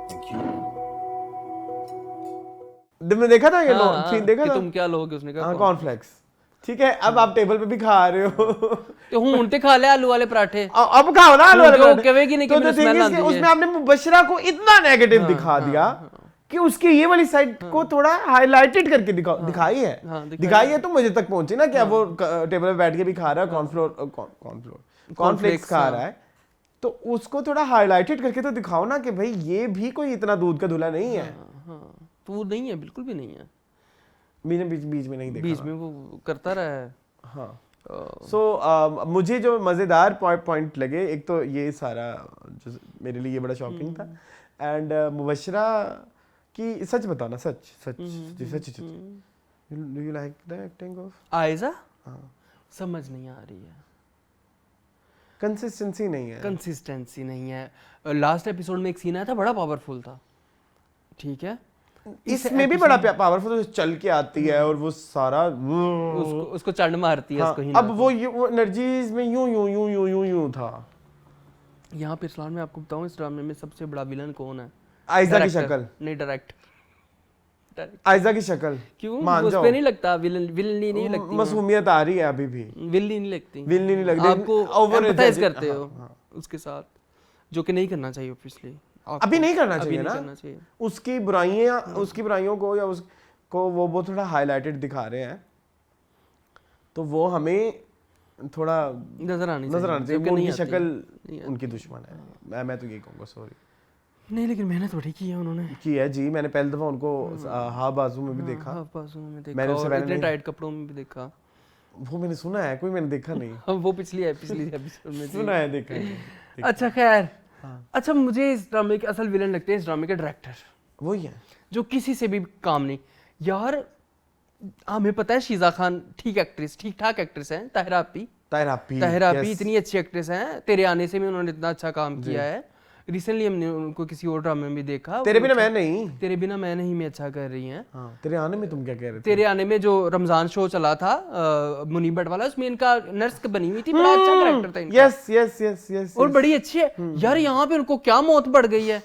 Thank you. तुमने देखा था ये सीन देखा था? तुम क्या लोगे, उसने कहा कॉर्नफ्लेक्स। ठीक है, अब आप टेबल पे भी खा रहे हो तो हुंटे खा ले आलू वाले पराठे, अब खाओ ना आलू वाले पराठे। कहेगी नहीं कि स्मेल आती है। उसमें आपने मुबशिरा को इतना नेगेटिव दिखा दिया कि उसकी ये वाली साइड को थोड़ा हाईलाइटेड करके दिखाई है तो मुझे तक पहुंची ना कि वो टेबल पे बैठ के भी खा रहा है कॉर्नफ्लेक्स खा रहा है, तो उसको थोड़ा हाईलाइटेड करके तो दिखाओ ना कि भाई ये भी कोई इतना दूध का धुला नहीं है। तो वो नहीं है, बिल्कुल भी नहीं है। मैंने बीच में नहीं देखा, बीच में वो करता रहा है। हाँ, सो मुझे जो मजेदार पॉइंट लगे, एक तो ये सारा जो मेरे लिए ये बड़ा शॉकिंग था, एंड मुबशिरा कि सच बताओ ना, सच do you like the acting of Ayeza? समझ नहीं आ रही है, कंसिस्टेंसी नहीं है। लास्ट एपिसोड में एक सीन आया था, बड़ा पावरफुल था, ठीक है, इसमें भी बड़ा पावरफुल चल के आती है और वो सारा उसको चढ़ मारती है। अब वो एनर्जीज में यूं था। यहाँ पे इस्लाम में आपको बताऊं, इस ड्रामे में सबसे बड़ा विलन कौन है? आयजा की शक्ल नहीं, डायरेक्ट आयजा की शक्ल। क्यों उस पे नहीं लगता? विलनी नहीं लगती, मासूमियत आ रही है अभी भी, विलनी नहीं लगती। आपको एम्पैथाइज करते हो उसके साथ, जो कि नहीं करना चाहिए ऑब्वियसली। अभी नहीं करना चाहिए ना, उसकी बुराइयों को या उसको वो थोड़ा हाईलाइटेड दिखा रहे हैं, तो वो हमें थोड़ा नजर आनी चाहिए। उनकी शक्ल उनकी दुश्मन है, मैं तो ये कहूँगा। सॉरी नहीं, लेकिन मेहनत थोड़ी की है उन्होंने। की है जी, मैंने पहली दफा उनको हाफ बाजू में भी देखा, मैंने उससे पहले टाइट कपड़ों में भी देखा। वो मैंने सुना है, कोई मैंने देखा नहीं। वो पिछली एपिसोड में सुना है, देखा है। अच्छा खैर, अच्छा, मुझे इस ड्रामे के असल विलन लगते हैं इस ड्रामे के डायरेक्टर, वही है। जो किसी से भी काम नहीं। यार हमें पता है शीजा खान ठीक ठाक एक्ट्रेस हैं। ताहिरा आपी इतनी अच्छी एक्ट्रेस हैं। तेरे आने से भी उन्होंने इतना अच्छा काम किया है। रिसेंटली हमने उनको किसी और ड्रामे में देखा, तेरे बिना मैं नहीं में अच्छा कर रही हैं। तेरे आने में तुम क्या कह रहे थे? तेरे आने में जो रमजान शो चला था मुनीब भट्ट वाला, उसमें इनका नर्स बनी हुई थी, बड़ा अच्छा कैरेक्टर था इनका। यस और बड़ी अच्छी है यार। यहाँ पे उनको क्या मौत बढ़ गई है,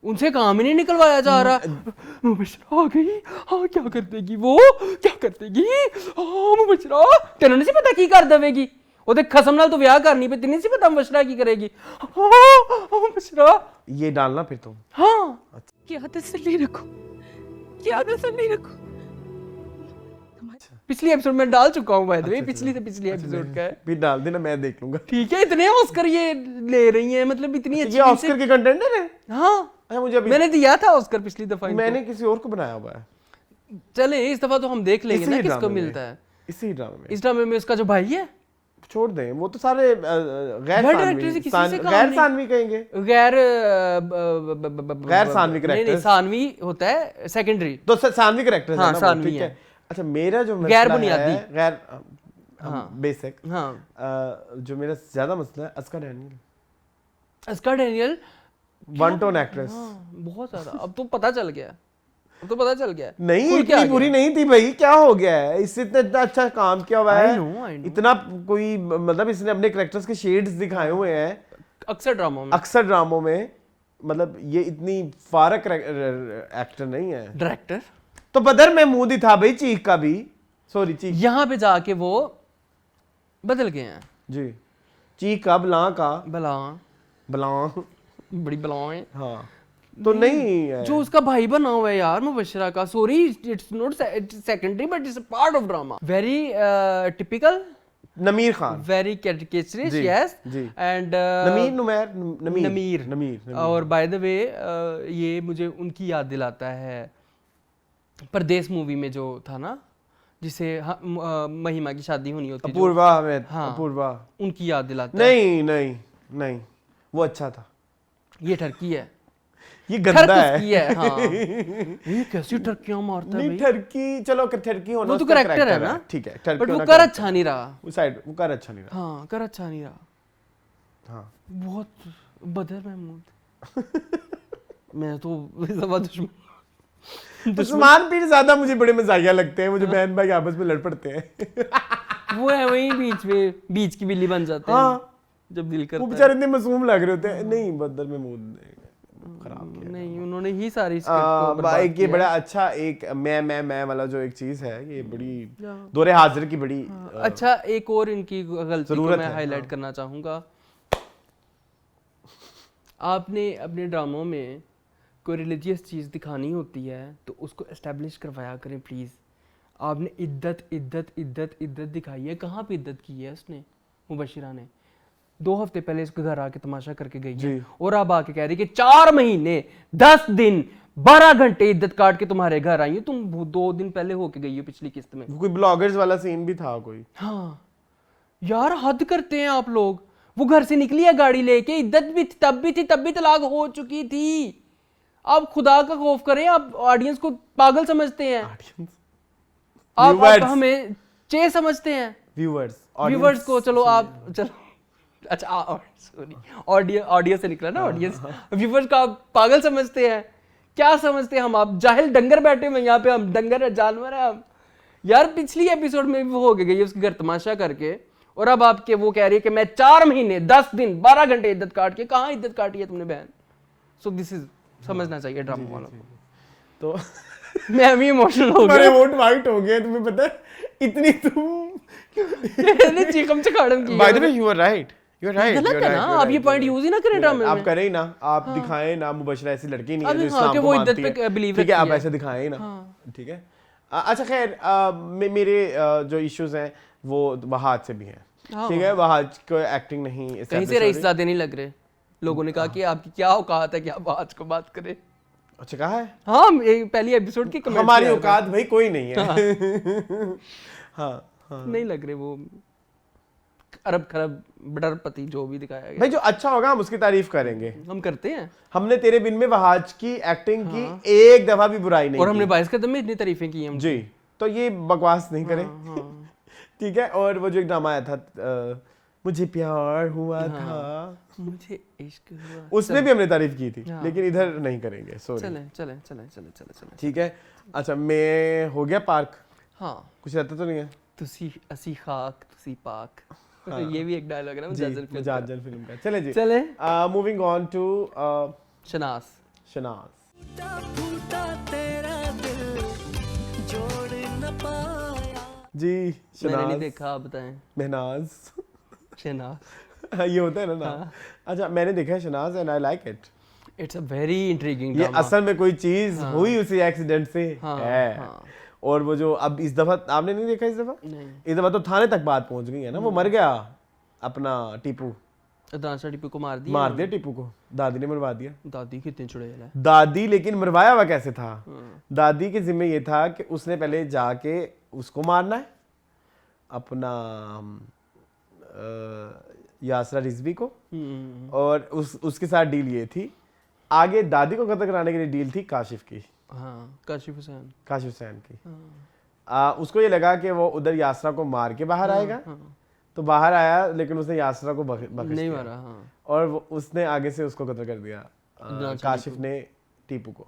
उनसे काम ही नहीं निकलवाया जा रहा। मुबशरा आ गई, हाँ क्या कर देगी वो, क्या कर देगी, हाँ मुबशरा तेनों नहीं पता की कर देगी, ਉਹਦੇ ਖਸਮ ਨਾਲ तो ਵਿਆਹ ਕਰਨੀ पे तेनों नहीं पता मुबशरा की करेगी। हाँ मुबशरा ये डालना फिर तुम। हाँ क्या तसल्ली रखो, क्या तसल्ली रखो। पिछली एपिसोड में डाल चुका हूँ बाय द वे, पिछली एपिसोड का है। फिर डाल देना, मैं देख लूंगा। ठीक है, इतने ऑस्कर ये ले रही हैं, मतलब इतनी अच्छी। ये ऑस्कर के कंटेंडर है? हाँ मुझे अभी मैंने दिया था ऑस्कर पिछली दफा। मैंने किसी और को बनाया हुआ है। चले इस दफा तो हम देख लेंगे ना किसको मिलता है। इसी ड्रामे में, इस ड्रामे में उसका जो भाई है, छोड़ दें वो तो सारे गैर सानवी कहेंगे, गैर सानवी नहीं, सानवी होता है सेकेंडरी, तो सानवी कैरेक्टर हाँ, सानवी है। अच्छा, मेरा जो गैर बुनियादी, गैर बेसिक, हाँ, जो मेरा ज्यादा मसला है Aska Daniel one tone actress, बहुत ज्यादा। अब तो पता चल गया नहीं, इतनी बुरी नहीं थी भाई, क्या हो गया है इससे? इतना अच्छा काम किया हुआ है, इतना कोई मतलब इसने अपने कैरेक्टर्स के शेड्स दिखाए हुए हैं अक्सर ड्रामों में, मतलब ये इतनी फारक एक्टर नहीं है। डायरेक्टर तो बदर महमूद ही था भाई, चीख का भी, सॉरी चीख, यहाँ पे जाके वो बदल गए हैं जी। चीख का बला बड़ी बलाओं है। हाँ तो नहीं है। जो उसका भाई बना हुआ है यार मुबशरा का, sorry it's not secondary but it's a part of drama, very typical Nameer Khan, very characteristic, yes, and Nameer. और बाय द वे ये मुझे उनकी याद दिलाता है परदेस मूवी में जो था ना, जिसे महिमा की शादी होनी होती, अपूर्वा, उनकी याद दिलाता है। नहीं वो अच्छा था। ये टर्की है, ये गंदा है। हाँ। ये कैसी टर्कियां मारता है भाई। टर्की, चलो टर्की होना वो तो कैरेक्टर है ना, ठीक है, बट वो कर अच्छा नहीं रहा, वो कर अच्छा नहीं रहा। हाँ, कर अच्छा नहीं रहा। हाँ, बहुत बदर महमूद। मैं तो दुश्मन उस्मान पीर ज्यादा मुझे बड़े मजाकिया लगते हैं, मुझे बहन भाई आपस में लड़ पड़ते हैं। वो है वही बीच की बिल्ली बन जाते हैं जब दिल करता है। वो बेचारे इतने मासूम लग रहे होते हैं। नहीं, बदर महमूद ने खराब किया, नहीं उन्होंने ही सारी स्क्रिप्ट को एक ये बड़ा अच्छा एक मैं वाला जो एक चीज है, ये बड़ी दौरे हाजिर की बड़ी अच्छा। एक और इनकी गलती को मैं हाईलाइट करना चाहूंगा, आपने अपने ड्रामों में कोई रिलीजियस चीज़ दिखानी होती है तो उसको एस्टेब्लिश करवाया करें प्लीज़। आपने इद्दत दिखाई है, कहाँ पे इद्दत की है उसने? मुबशिरा ने 2 हफ्ते पहले इसके घर आके तमाशा करके गई है, और अब आके कह रही कि 4 महीने 10 दिन 12 घंटे इद्दत काट के तुम्हारे घर आई हो। तुम 2 दिन पहले होके गई हो पिछली किस्त में। कोई ब्लॉगर्स वाला सीन भी था कोई। हाँ यार, हद करते हैं आप लोग। वो घर से निकली है गाड़ी लेके, इद्दत भी तब भी तलाक हो चुकी थी। आप खुदा का खौफ करें, आप ऑडियंस को पागल समझते हैं, आप हमें चे समझते हैं, व्यूअर्स को। चलो अच्छा सॉरी, ऑडियो से निकला ना, ऑडियंस व्यूअर्स को आप पागल समझते हैं। क्या समझते हैं हम? आप जाहिल डंगर बैठे हुए यहाँ पे, हम डंगर है, जानवर है हम। यार पिछली एपिसोड में भी वो हो गई उसके घर तमाशा करके, और अब आपके वो कह रही है कि मैं 4 महीने 10 दिन 12 घंटे इद्दत काट के। कहाँ इद्दत काटी है तुमने बहन? सो दिस इज समझना चाहिए ड्रामा वालों को। तो मैं भी इमोशनल हो गया, मेरे होंठ वाइट हो गए, तुम्हें पता है इतनी तुम चीकम चखाड़म की। By the way you are right, गलत है ना, आप ये पॉइंट यूज ही ना करें ड्रामे में। आप करें ही ना, आप दिखाएं ना मुबशरा ऐसी लड़की नहीं है जो इस्लाम को मानती है, ठीक है, आप ऐसे दिखाएं ना, ठीक है। अच्छा खैर, मेरे जो इश्यूज हैं वो वहाज से भी हैं, ठीक है। वहाज को एक्टिंग नहीं, कहीं से रईसजादे नहीं लग रहे। लोगों ने कहा कि आपकी क्या औकात है कि आप वहाज को बात करें। अच्छा कहा है? हाँ, पहली एपिसोड की कमेंट, हमारी औकात भाई कोई नहीं है। हाँ, नहीं लग रहे वो। अरब खरब बड़रपति जो भी दिखाया गया भाई जो अच्छा होगा हम उसकी तारीफ करेंगे। हम करते हैं। हमने तेरे बिन में वहाज की एक्टिंग की एक दफा भी बुराई नहीं और हमने की। 22 कदम में इतनी तारीफें की हम। जी, तो ये बकवास नहीं करें। ठीक है। और वो जो एक ड्रामा आया था मुझे प्यार हुआ था, मुझे इश्क हुआ, उसमें भी हमने तारीफ की थी, लेकिन इधर नहीं करेंगे, सॉरी। चले। ठीक है। अच्छा, मैं हो गया पार्क। हाँ, कुछ रहता तो नहीं है? तुसी असी खाक तुसी पाक। ये भी एक डायलॉग है ना जाजल फिल्म का। चले जी, चले। Moving on to Shanaas. जी मैंने नहीं देखा, आप बताएं। महनाज शनास ये होता है ना नाम। अच्छा, मैंने देखा है Shahnaz and I like it. It's a very intriguing ये ड्रामा। असल में कोई चीज हुई उसी एक्सीडेंट से है। और वो जो अब इस दफा आपने नहीं देखा, इस दफा तो थाने तक बात पहुंच गई है ना। वो मर गया अपना टीपू, टीपू को मार दिया टीपू को, दादी ने मरवा दिया। दादी कितनी चुड़ैल है। दादी लेकिन मरवाया हुआ कैसे था? दादी के जिम्मे ये था कि उसने पहले जाके उसको मारना है, अपना यासरा रिजवी को, और उसके साथ डील ये थी। आगे दादी को कत्ल कराने के लिए डील थी काशिफ की। काशिफ हुसैन की। उसको ये लगा कि वो उधर यासरा को मार के बाहर आएगा, तो बाहर आया, लेकिन उसने यासरा को बख्श नहीं मारा। और उसने आगे से उसको कत्ल कर दिया, काशिफ ने टीपू को।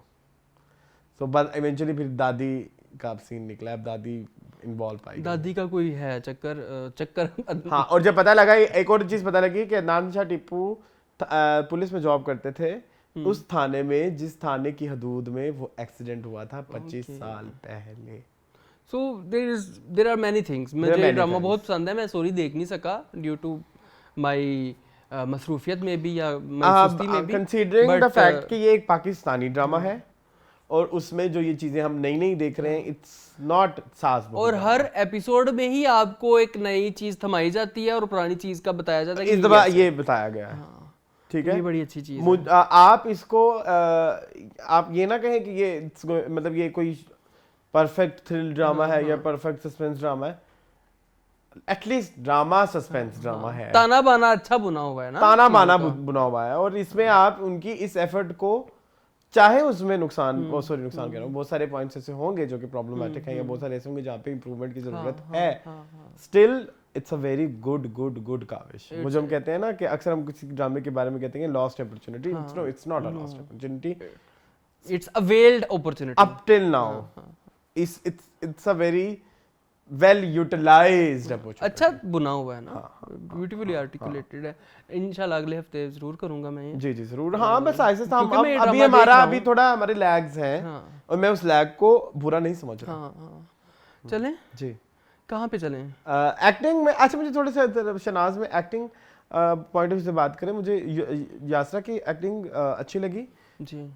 तो बस इवेंचुअली फिर दादी का सीन निकला। अब दादी इन्वॉल्व पाई, दादी का कोई है चक्कर। हाँ, और जब पता लगा, एक और चीज पता लगी कि अदनान शाह टीपू पुलिस में जॉब करते थे उस थाने में, जिस थाने की हदूद में वो एक्सीडेंट हुआ था 25 साल पहले। So there are many things। मुझे ड्रामा बहुत पसंद है। मैं सॉरी देख नहीं सका ड्यू टू माय मसरूफियत में भी या सुस्ती में भी। कंसीडरिंग द फैक्ट कि ये एक पाकिस्तानी ड्रामा है और उसमें जो ये चीजें हम नई देख रहे हैं, इट्स नॉट सास। और हर एपिसोड में ही आपको एक नई चीज थमाई जाती है और पुरानी चीज का बताया जाता है। इस दफा ये बताया गया है। ठीक है, ये बड़ी अच्छी चीज है। आप इसको आप ये ना कहें कि ये मतलब ये कोई परफेक्ट थ्रिल ड्रामा है या परफेक्ट सस्पेंस ड्रामा है। एटलीस्ट ड्रामा सस्पेंस ड्रामा है। ताना बाना अच्छा बुना हुआ है ना, ताना बाना बुना हुआ है। और इसमें आप उनकी इस एफर्ट को, चाहे उसमें नुकसान कह रहा हूँ, बहुत सारे पॉइंट्स ऐसे होंगे जो कि प्रॉब्लमेटिक हैं, या बहुत सारे ऐसे होंगे जहाँ पे इंप्रूवमेंट की जरूरत है, still it's a very good काविश। मुझे हम कहते हैं ना कि अक्सर हम किसी ड्रामे के बारे में कहते हैं lost opportunity. It's not a lost opportunity, it's a weld opportunity up till now. It's a very well utilized opportunity. अच्छा बुना हुआ है ना, ब्यूटीफुली आर्टिकुलेटेड है। इंशाल्लाह अगले हफ्ते जरूर करूंगा मैं ये। जी जरूर। हाँ, बस ऐसे अभी थोड़ा हमारे लैग्स हैं और मैं उस लैग को बुरा नहीं समझ रहा। चलें जी, कहाँ पे चलें? एक्टिंग में। अच्छा, मुझे थोड़े से शनाज में एक्टिंग पॉइंट ऑफ व्यू से बात करें। मुझे यासरा की एक्टिंग अच्छी लगी जी।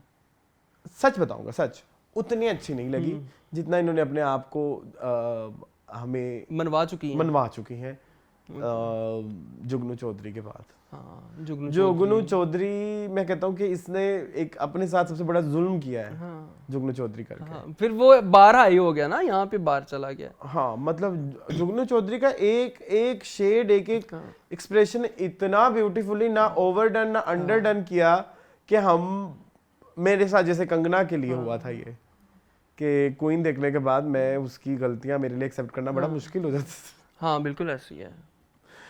सच बताऊंगा, सच उतनी अच्छी नहीं लगी जितना इन्होंने अपने आप को हमें मनवा चुकी हैं जुगनू चौधरी के बाद। जुगनू चौधरी, मैं कहता हूँ कि इसने एक अपने साथ सबसे बड़ा जुल्म किया है। जुगनू चौधरी करके फिर वो बाहर आई हो गया ना, यहाँ पे बाहर चला गया। हाँ, मतलब जुगनू चौधरी का एक शेड, एक एक्सप्रेशन इतना ब्यूटीफुली ना ओवरडन ना अंडरडन किया कि हम, मेरे साथ जैसे कंगना के लिए हुआ था ये, कि क्वीन देखने के बाद मैं उसकी गलतियां मेरे लिए एक्सेप्ट करना बड़ा मुश्किल हो जाता है। हाँ बिल्कुल ऐसी है,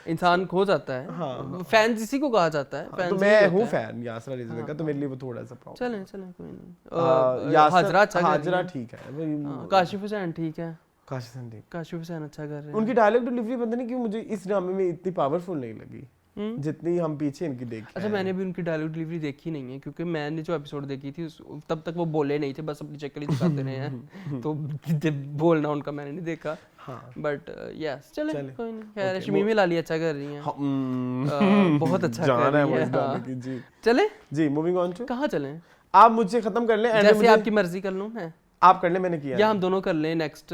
इंसान खो जाता है। हाँ, फैन जिसी को कहा जाता है। हाँ, तो मैं हूँ फैन यासरा रिजवी का, तो मेरे लिए वो थोड़ा सा प्रॉब्लम। चलें कोई नहीं। हाजरा ठीक है, काशिफ हुसैन ठीक है, काशिफ हुसैन अच्छा कर रहे हैं। उनकी डायलॉग डिलीवरी पता नहीं क्यों मुझे इस ड्रामे में इतनी पावरफुल नहीं लगी जितनी हम पीछे इनकी देखी। अच्छा, मैंने भी उनकी डायलॉग डिलीवरी देखी नहीं है, क्योंकि मैंने जो एपिसोड देखी थी तब तक वो बोले नहीं थे, बस अपनी शक्ल ही दिखाते रहे हैं। तो बोलना उनका मैंने नहीं देखा। बट यस, चले कोई नहीं। खैर, शमीम लाली अच्छा कर रही हैं, बहुत अच्छा कर रही हैं। जी चले जी, मूविंग ऑन टू कहाँ चलें? आप मुझसे खत्म कर लें, जैसे आपकी मर्जी कर लूँ मैं। आप कर ले, मैंने किया, या हम दोनों कर लें नेक्स्ट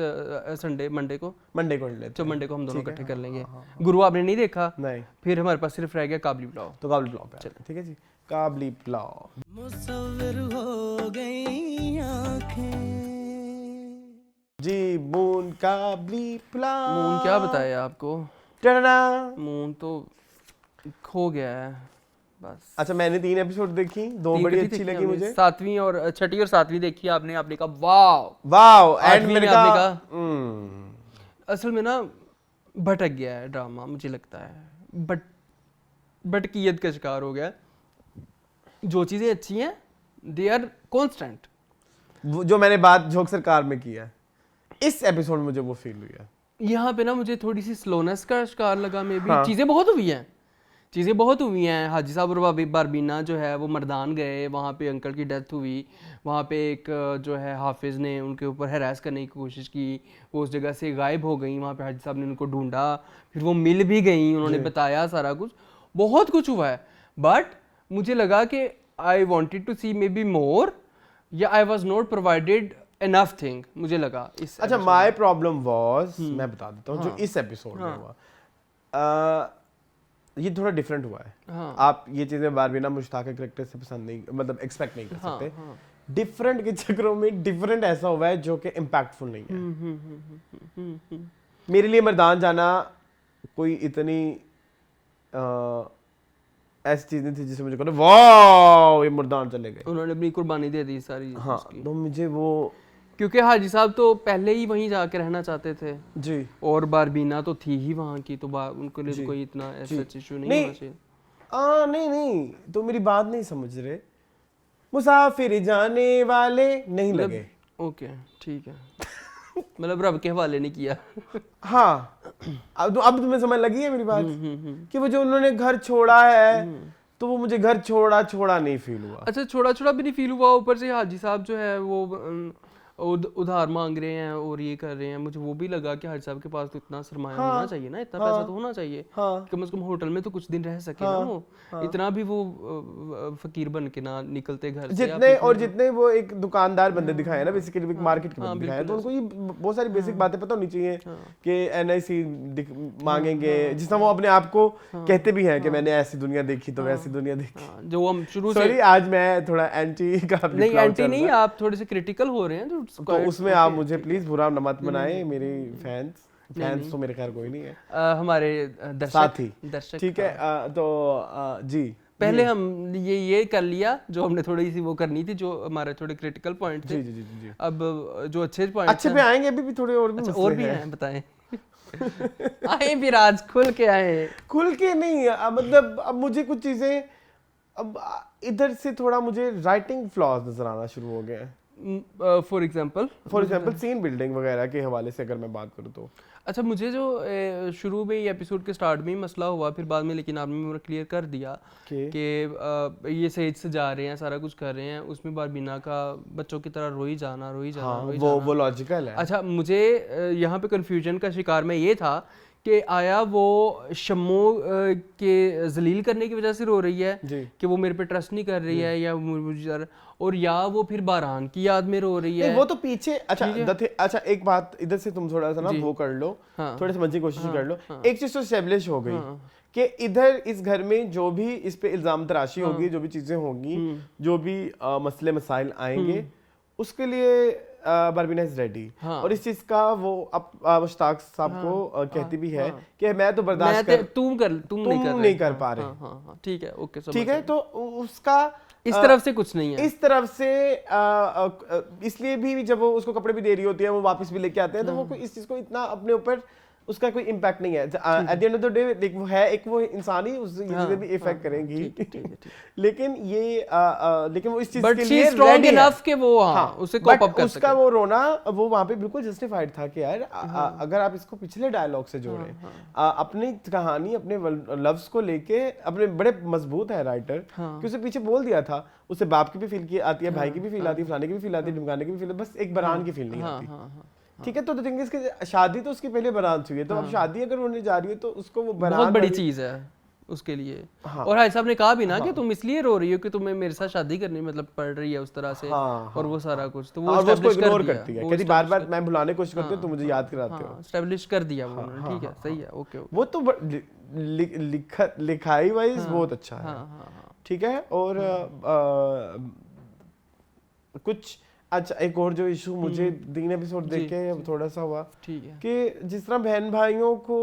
संडे, मंडे को कर लेते। तो मंडे को हम दोनों इकट्ठे कर लेंगे। गुरु आपने नहीं देखा? नहीं। फिर हमारे पास सिर्फ रह गया काबली पुलाव। तो काबली पुलाव पे ठीक है जी। काबली पुलाव। मुसव्विर हो गई आंखें जी। मून काबली पुलाव। मून क्या बताया आपको? टडा। मून तो खो गया है बस। अच्छा मैंने 3 एपिसोड देखी, 2 बड़ी अच्छी लगी मुझे, 7वीं और 6ठी और 7वीं देखी आपने कहा वाओ वाओ, एंड 8वीं मैंने में आपने कहा कहा असल में ना भटक गया है ड्रामा, मुझे लगता है भटकियत का शिकार हो गया। जो चीज़ें अच्छी हैं दे आर कॉन्स्टेंट। जो मैंने बात झोंक सरकार में की है, इस एपिसोड में मुझे वो फील हुई है। यहाँ पे ना मुझे थोड़ी सी स्लोनेस का शिकार लगा मे भी। हाँ। चीज़ें बहुत हुई हैं। हाजी साहब और बारबीना जो है वो मर्दान गए, वहाँ पे अंकल की डेथ हुई, वहाँ पे एक जो है हाफिज़ ने उनके ऊपर हैरास करने की कोशिश की, वो उस जगह से गायब हो गई। वहाँ पे हाजी साहब ने उनको ढूंढा, फिर वो मिल भी गई, उन्होंने बताया सारा कुछ, बहुत कुछ हुआ है। बट मुझे लगा कि I wanted to see maybe more, या I was not provided enough thing, मुझे लगा इस। अच्छा माय प्रॉब्लम वाज, मैं बता देता हूँ जो इस एपिसोड में हुआ, ये थोड़ा डिफरेंट हुआ है। हाँ। आप ये चीजें बारबीना मुश्ताक के कैरेक्टर से पसंद नहीं, मतलब एक्सपेक्ट नहीं कर सकते। डिफरेंट के चक्करों में डिफरेंट ऐसा हुआ है जो कि इम्पैक्टफुल नहीं है। मेरे लिए मर्दान जाना कोई इतनी ऐसी चीज नहीं थी जिससे मुझे कहना वाह ये मर्दान चले गए, उन्होंने अपनी कुर्बानी दे दी सारी। हाँ तो मुझे वो, क्योंकि हाजी साहब तो पहले ही वहीं जाके रहना चाहते थे जी, और बारबीना तो थी ही वहाँ की, तो उनके लिए तो कोई इतना ऐसा इशू नहीं होना चाहिए। नहीं तो मेरी बात नहीं समझ रहे। मुसाफिर जाने वाले नहीं लगे। ओके ठीक है, मतलब रब के हवाले नहीं किया। हाँ अब तुम्हें समझ लगी है मेरी बात कि वो जो उन्होंने घर छोड़ा है तो वो मुझे घर छोड़ा नहीं फील हुआ। अच्छा छोड़ा भी नहीं फील हुआ, ऊपर से हाजी साहब जो है वो उधार मांग रहे हैं और ये कर रहे हैं। मुझे वो भी लगा कि हाजी साहब के पास तो इतना सरमाया होना चाहिए ना, इतना पैसा तो होना चाहिए, कम से कम होटल में तो कुछ दिन रह सके ना वो। इतना भी वो फकीर बन के ना निकलते घर से। जितने वो एक दुकानदार बंदे दिखाए ना, बेसिकली एक मार्केट के बंदे दिखाए, तो उनको ये बहुत सारी बेसिक बातें पता होनी चाहिए कि NIC मांगेंगे, जिस तरह वो अपने आप को कहते भी हैं कि मैंने ऐसी दुनिया देखी तो वैसी दुनिया देखी, जो हम शुरू से। सॉरी आज मैं थोड़ा एंटी का नहीं, एंटी नहीं, आप थोड़े से क्रिटिकल हो रहे हैं तो उसमें आप मुझे प्लीज बुरा मत बनाएं। मेरी फैंस तो मेरे खैर कोई नहीं है, हमारे दर्शक ठीक है। तो जी पहले हम ये कर लिया जो हमने थोड़ी सी वो करनी थी, जो हमारे थोड़े क्रिटिकल पॉइंट थे। जी। अब जो अच्छे पॉइंट अच्छे पे आएंगे, अभी भी थोड़े और भी अच्छा, और भी हैं बताएं। आए फिर आज खुल के आए। खुल के नहीं, मतलब अब मुझे कुछ चीजें अब इधर से थोड़ा मुझे राइटिंग फ्लॉज नजर आना शुरू हो गए हैं। फॉर एग्जाम्पल सीन बिल्डिंग वगैरह के हवाले से अगर मैं बात करूँ तो अच्छा, मुझे जो शुरू में एपिसोड के स्टार्ट में ही मसला हुआ, फिर बाद में लेकिन आपने मुझे क्लियर कर दिया कि ये सही से जा रहे हैं, सारा कुछ कर रहे हैं, उसमें बारबीना का बच्चों की तरह रोई जाना वो लॉजिकल है। अच्छा मुझे यहाँ पे कंफ्यूजन का शिकार में ये था कि आया वो शम्मो के जलील करने की वजह से रो रही है कि वो मेरे पे ट्रस्ट नहीं कर रही है, या मुझे, और या वो फिर बारहान की याद में रो रही है। वो तो पीछे। अच्छा एक बात इधर से तुम थोड़ा सा ना वो कर लो, थोड़े समझने की कोशिश कर लो। एक चीज तो एस्टेब्लिश हो गई कि इधर इस घर में जो भी इस पे इल्जाम तराशी होगी, जो भी चीजें होंगी, जो भी मसले मसाइल आएंगे, उसके लिए बारबीना इज रेडी। और इस चीज का वो अब मुश्ताक साहब को कहती भी है कि मैं तो बर्दाश्त तुम नहीं कर पा रहे। ठीक है, ओके, ठीक है। तो उसका इस तरफ से कुछ नहीं है, इस तरफ से इसलिए भी जब वो उसको कपड़े भी दे रही होती है, वो वापस भी लेके आते हैं, तो वो इस चीज को इतना अपने ऊपर उसका कोई इम्पैक्ट नहीं है। At the end of the day वो है एक वो इंसान ही, उस चीजें भी इफेक्ट करेंगी। लेकिन ये लेकिन वो इस चीज के लिए स्ट्रांग इनफ कि वो उसे कोप अप कर सके। उसका वो रोना वो वहां पे बिल्कुल जस्टिफाइड था कि यार अगर आप इसको पिछले डायलॉग से जोड़ें, अपनी कहानी अपने लव्स को लेके अपने बड़े मजबूत है राइटर कि उसे पीछे बोल दिया था, उसे बाप की भी फील आती है, भाई की भी फील आती है, फलाने की भी फील आती है, ढमकाने की भी फील, बस एक बरान की फील नहीं आती। ठीक है। तो थिंग इज कि शादी तो उसकी पहले बारात हुई है, तो अब शादी अगर होने जा रही है तो उसको वो बारात बहुत बड़ी चीज है उसके लिए। और हाजी साहब ने कहा भी ना कि तुम इसलिए रो रही हो कि तुम्हें मेरे साथ शादी करनी मतलब पड़ रही है उस तरह से, और वो सारा कुछ तो वो इग्नोर करती है, कहती बार-बार मैं भुलाने की कोशिश करती हूं, तुम मुझे याद कराते हो। एस्टैब्लिश कर दिया वो उन्होंने। ठीक है, सही है, ओके। वो तो लिखाई वाइज बहुत अच्छा है। ठीक है। और कुछ अच्छा एक और जो इशू मुझे 3 एपिसोड देख के अब थोड़ा सा हुआ ठीक है कि जिस तरह बहन भाइयों को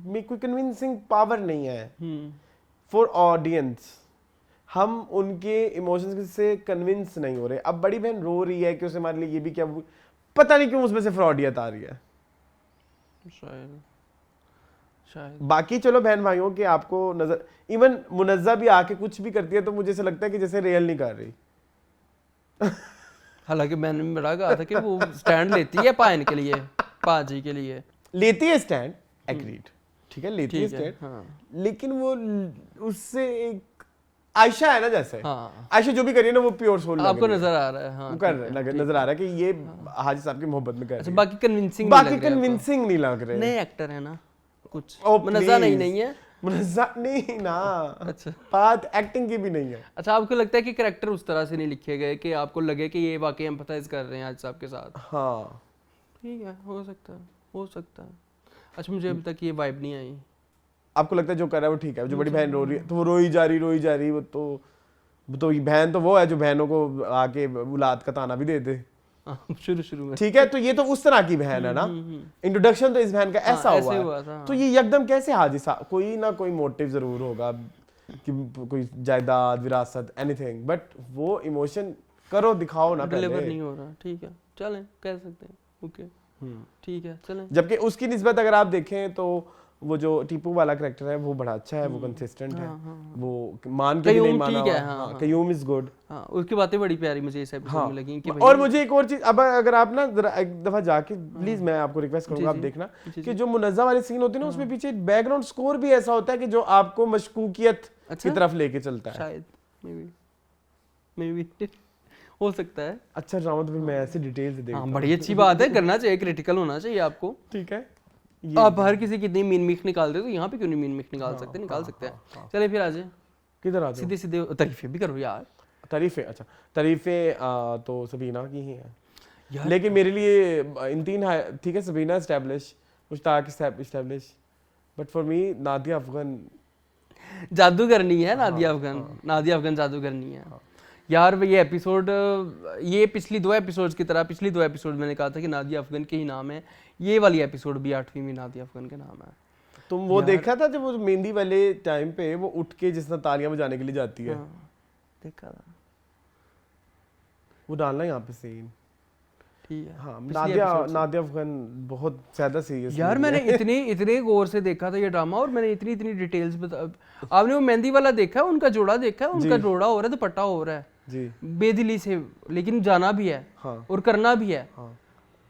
में कोई कन्विंसिंग पावर नहीं है फॉर ऑडियंस, हम उनके इमोशंस से कन्विंस नहीं हो रहे। अब बड़ी बहन रो रही है कि उसे मान ली ये भी क्या, पता नहीं क्यों उसमें से फ्रॉडियत आ रही है। शायद शायद बाकी चलो बहन भाइयों के आपको नजर, इवन मुनज्जा भी आके कुछ भी करती है तो मुझे ऐसा लगता है कि जैसे रियल नहीं कर रही। हालांकि मैंने बड़ा कहा था कि वो स्टैंड लेती है पायन के लिए, पाजी के लिए लेती है स्टैंड, एग्रीड, ठीक है लेती है ठीक है स्टैंड, हाँ लेकिन वो उससे एक आयशा है ना, जैसे हाँ आयशा जो भी कर रही है ना वो प्योर सोल लग आपको रही है। नजर आ रहा है हाँ वो कर ठीक है, लग- ठीक नजर है। आ रहा है कि ये हाजी साहब की मोहब्बत में कर अच्छा रही है। बाकी कन्विंसिंग बाकी कन्विंसिंग नहीं लग रहे। नए एक्टर है ना कुछ, Oh, मुनज़्ज़ा please. नहीं है। मुनज़्ज़ा नहीं ना, अच्छा बात एक्टिंग की भी नहीं है। अच्छा आपको लगता है कि कैरेक्टर उस तरह से नहीं लिखे गए कि आपको लगे कि ये वाकई एम्पैथाइज कर रहे हैं आज साहब के साथ? हाँ ठीक है, हो सकता है, हो सकता है। अच्छा मुझे अभी तक ये वाइब नहीं आई। आपको लगता है जो कर रहा है वो ठीक है, जो बड़ी बहन रो रही है तो वो रोई जा रही, वो तो बहन तो वो है जो बहनों को आके औलाद का ताना भी दे दे। शुरू में ठीक है, तो ये तो उस तरह की बहन है ना, इंट्रोडक्शन तो इस बहन का ऐसा ऐसे हुआ हुआ है। था, तो ये एकदम कैसे हाजी साहब, कोई ना कोई मोटिव जरूर होगा कि कोई जायदाद, विरासत, एनीथिंग, बट वो इमोशन करो दिखाओ ना डिलीवर पहले। नहीं हो रहा। ठीक है चलें, कह सकते हैं, ओके ठीक है चलें। जबकि उसकी निस्बत अगर आप देखें तो वो जो टीपू वाला कैरेक्टर है वो बड़ा अच्छा है, वो कंसिस्टेंट है, वो मान के भी नहीं कयूम माना ठीक है, हुआ। हाँ, हाँ, कयूम इज गुड। हाँ उसकी बातें बड़ी प्यारी मुझे इस एपिसोड हाँ में लगी कि और मुझे एक और चीज, अब अगर आप ना जरा एक दफा जाके प्लीज मैं आपको रिक्वेस्ट करूंगा आप देखना कि जो मुनज़्ज़ा वाले सीन होते हैं ना उसमें पीछे बैकग्राउंड स्कोर भी ऐसा होता है कि जो आपको मशकूकियत की तरफ लेके चलता है। शायद मे बी हो सकता है। अच्छा ड्रामा तो फिर मैं ऐसे डिटेल से देखता हाँ हूँ। बड़ी अच्छी बात है, करना चाहिए, क्रिटिकल होना चाहिए आपको। ठीक है, आप हर किसी की इतनी मीन मीख निकालते हो तो यहाँ पे क्यों नहीं मीन मीख निकाल सकते? निकाल सकते हैं। चलिए फिर आ जाए, किधर आ जाओ। सीधे सीधे तारीफें भी करो यार। तारीफें, अच्छा तारीफें तो सबीना की ही है, लेकिन मेरे लिए इन तीन ठीक है, Sabina establish, Mushtaq establish, but for me Nadia Afghan जादूगरनी है नादिया अफगान। नादिया अफगान जादूगरनी है यार। ये एपिसोड, ये पिछली 2 एपिसोड्स की तरह, पिछली 2 एपिसोड मैंने कहा था कि नादिया अफगान के ही नाम है, ये वाली एपिसोड भी 8वीं में नादिया अफगान के नाम है। तुम वो देखा था जब वो मेहंदी वाले टाइम पे वो उठ के जिस तरह तालियां बजाने के लिए जाती है? देखा था, वो डालना यहाँ पे सीन। ठीक है। हाँ, पिछली नादिया episode से। नादिया अफगान बहुत ज्यादा सीरियस यार मैंने इतने गौर से देखा था ये ड्रामा, और मैंने इतनी डिटेल्स बता। आपने वो मेहंदी वाला देखा है, उनका जोड़ा देखा है, उनका जोड़ा हो रहा है, दुपट्टा हो रहा है जी, बेदिली से, लेकिन जाना भी है हाँ और करना भी है, हाँ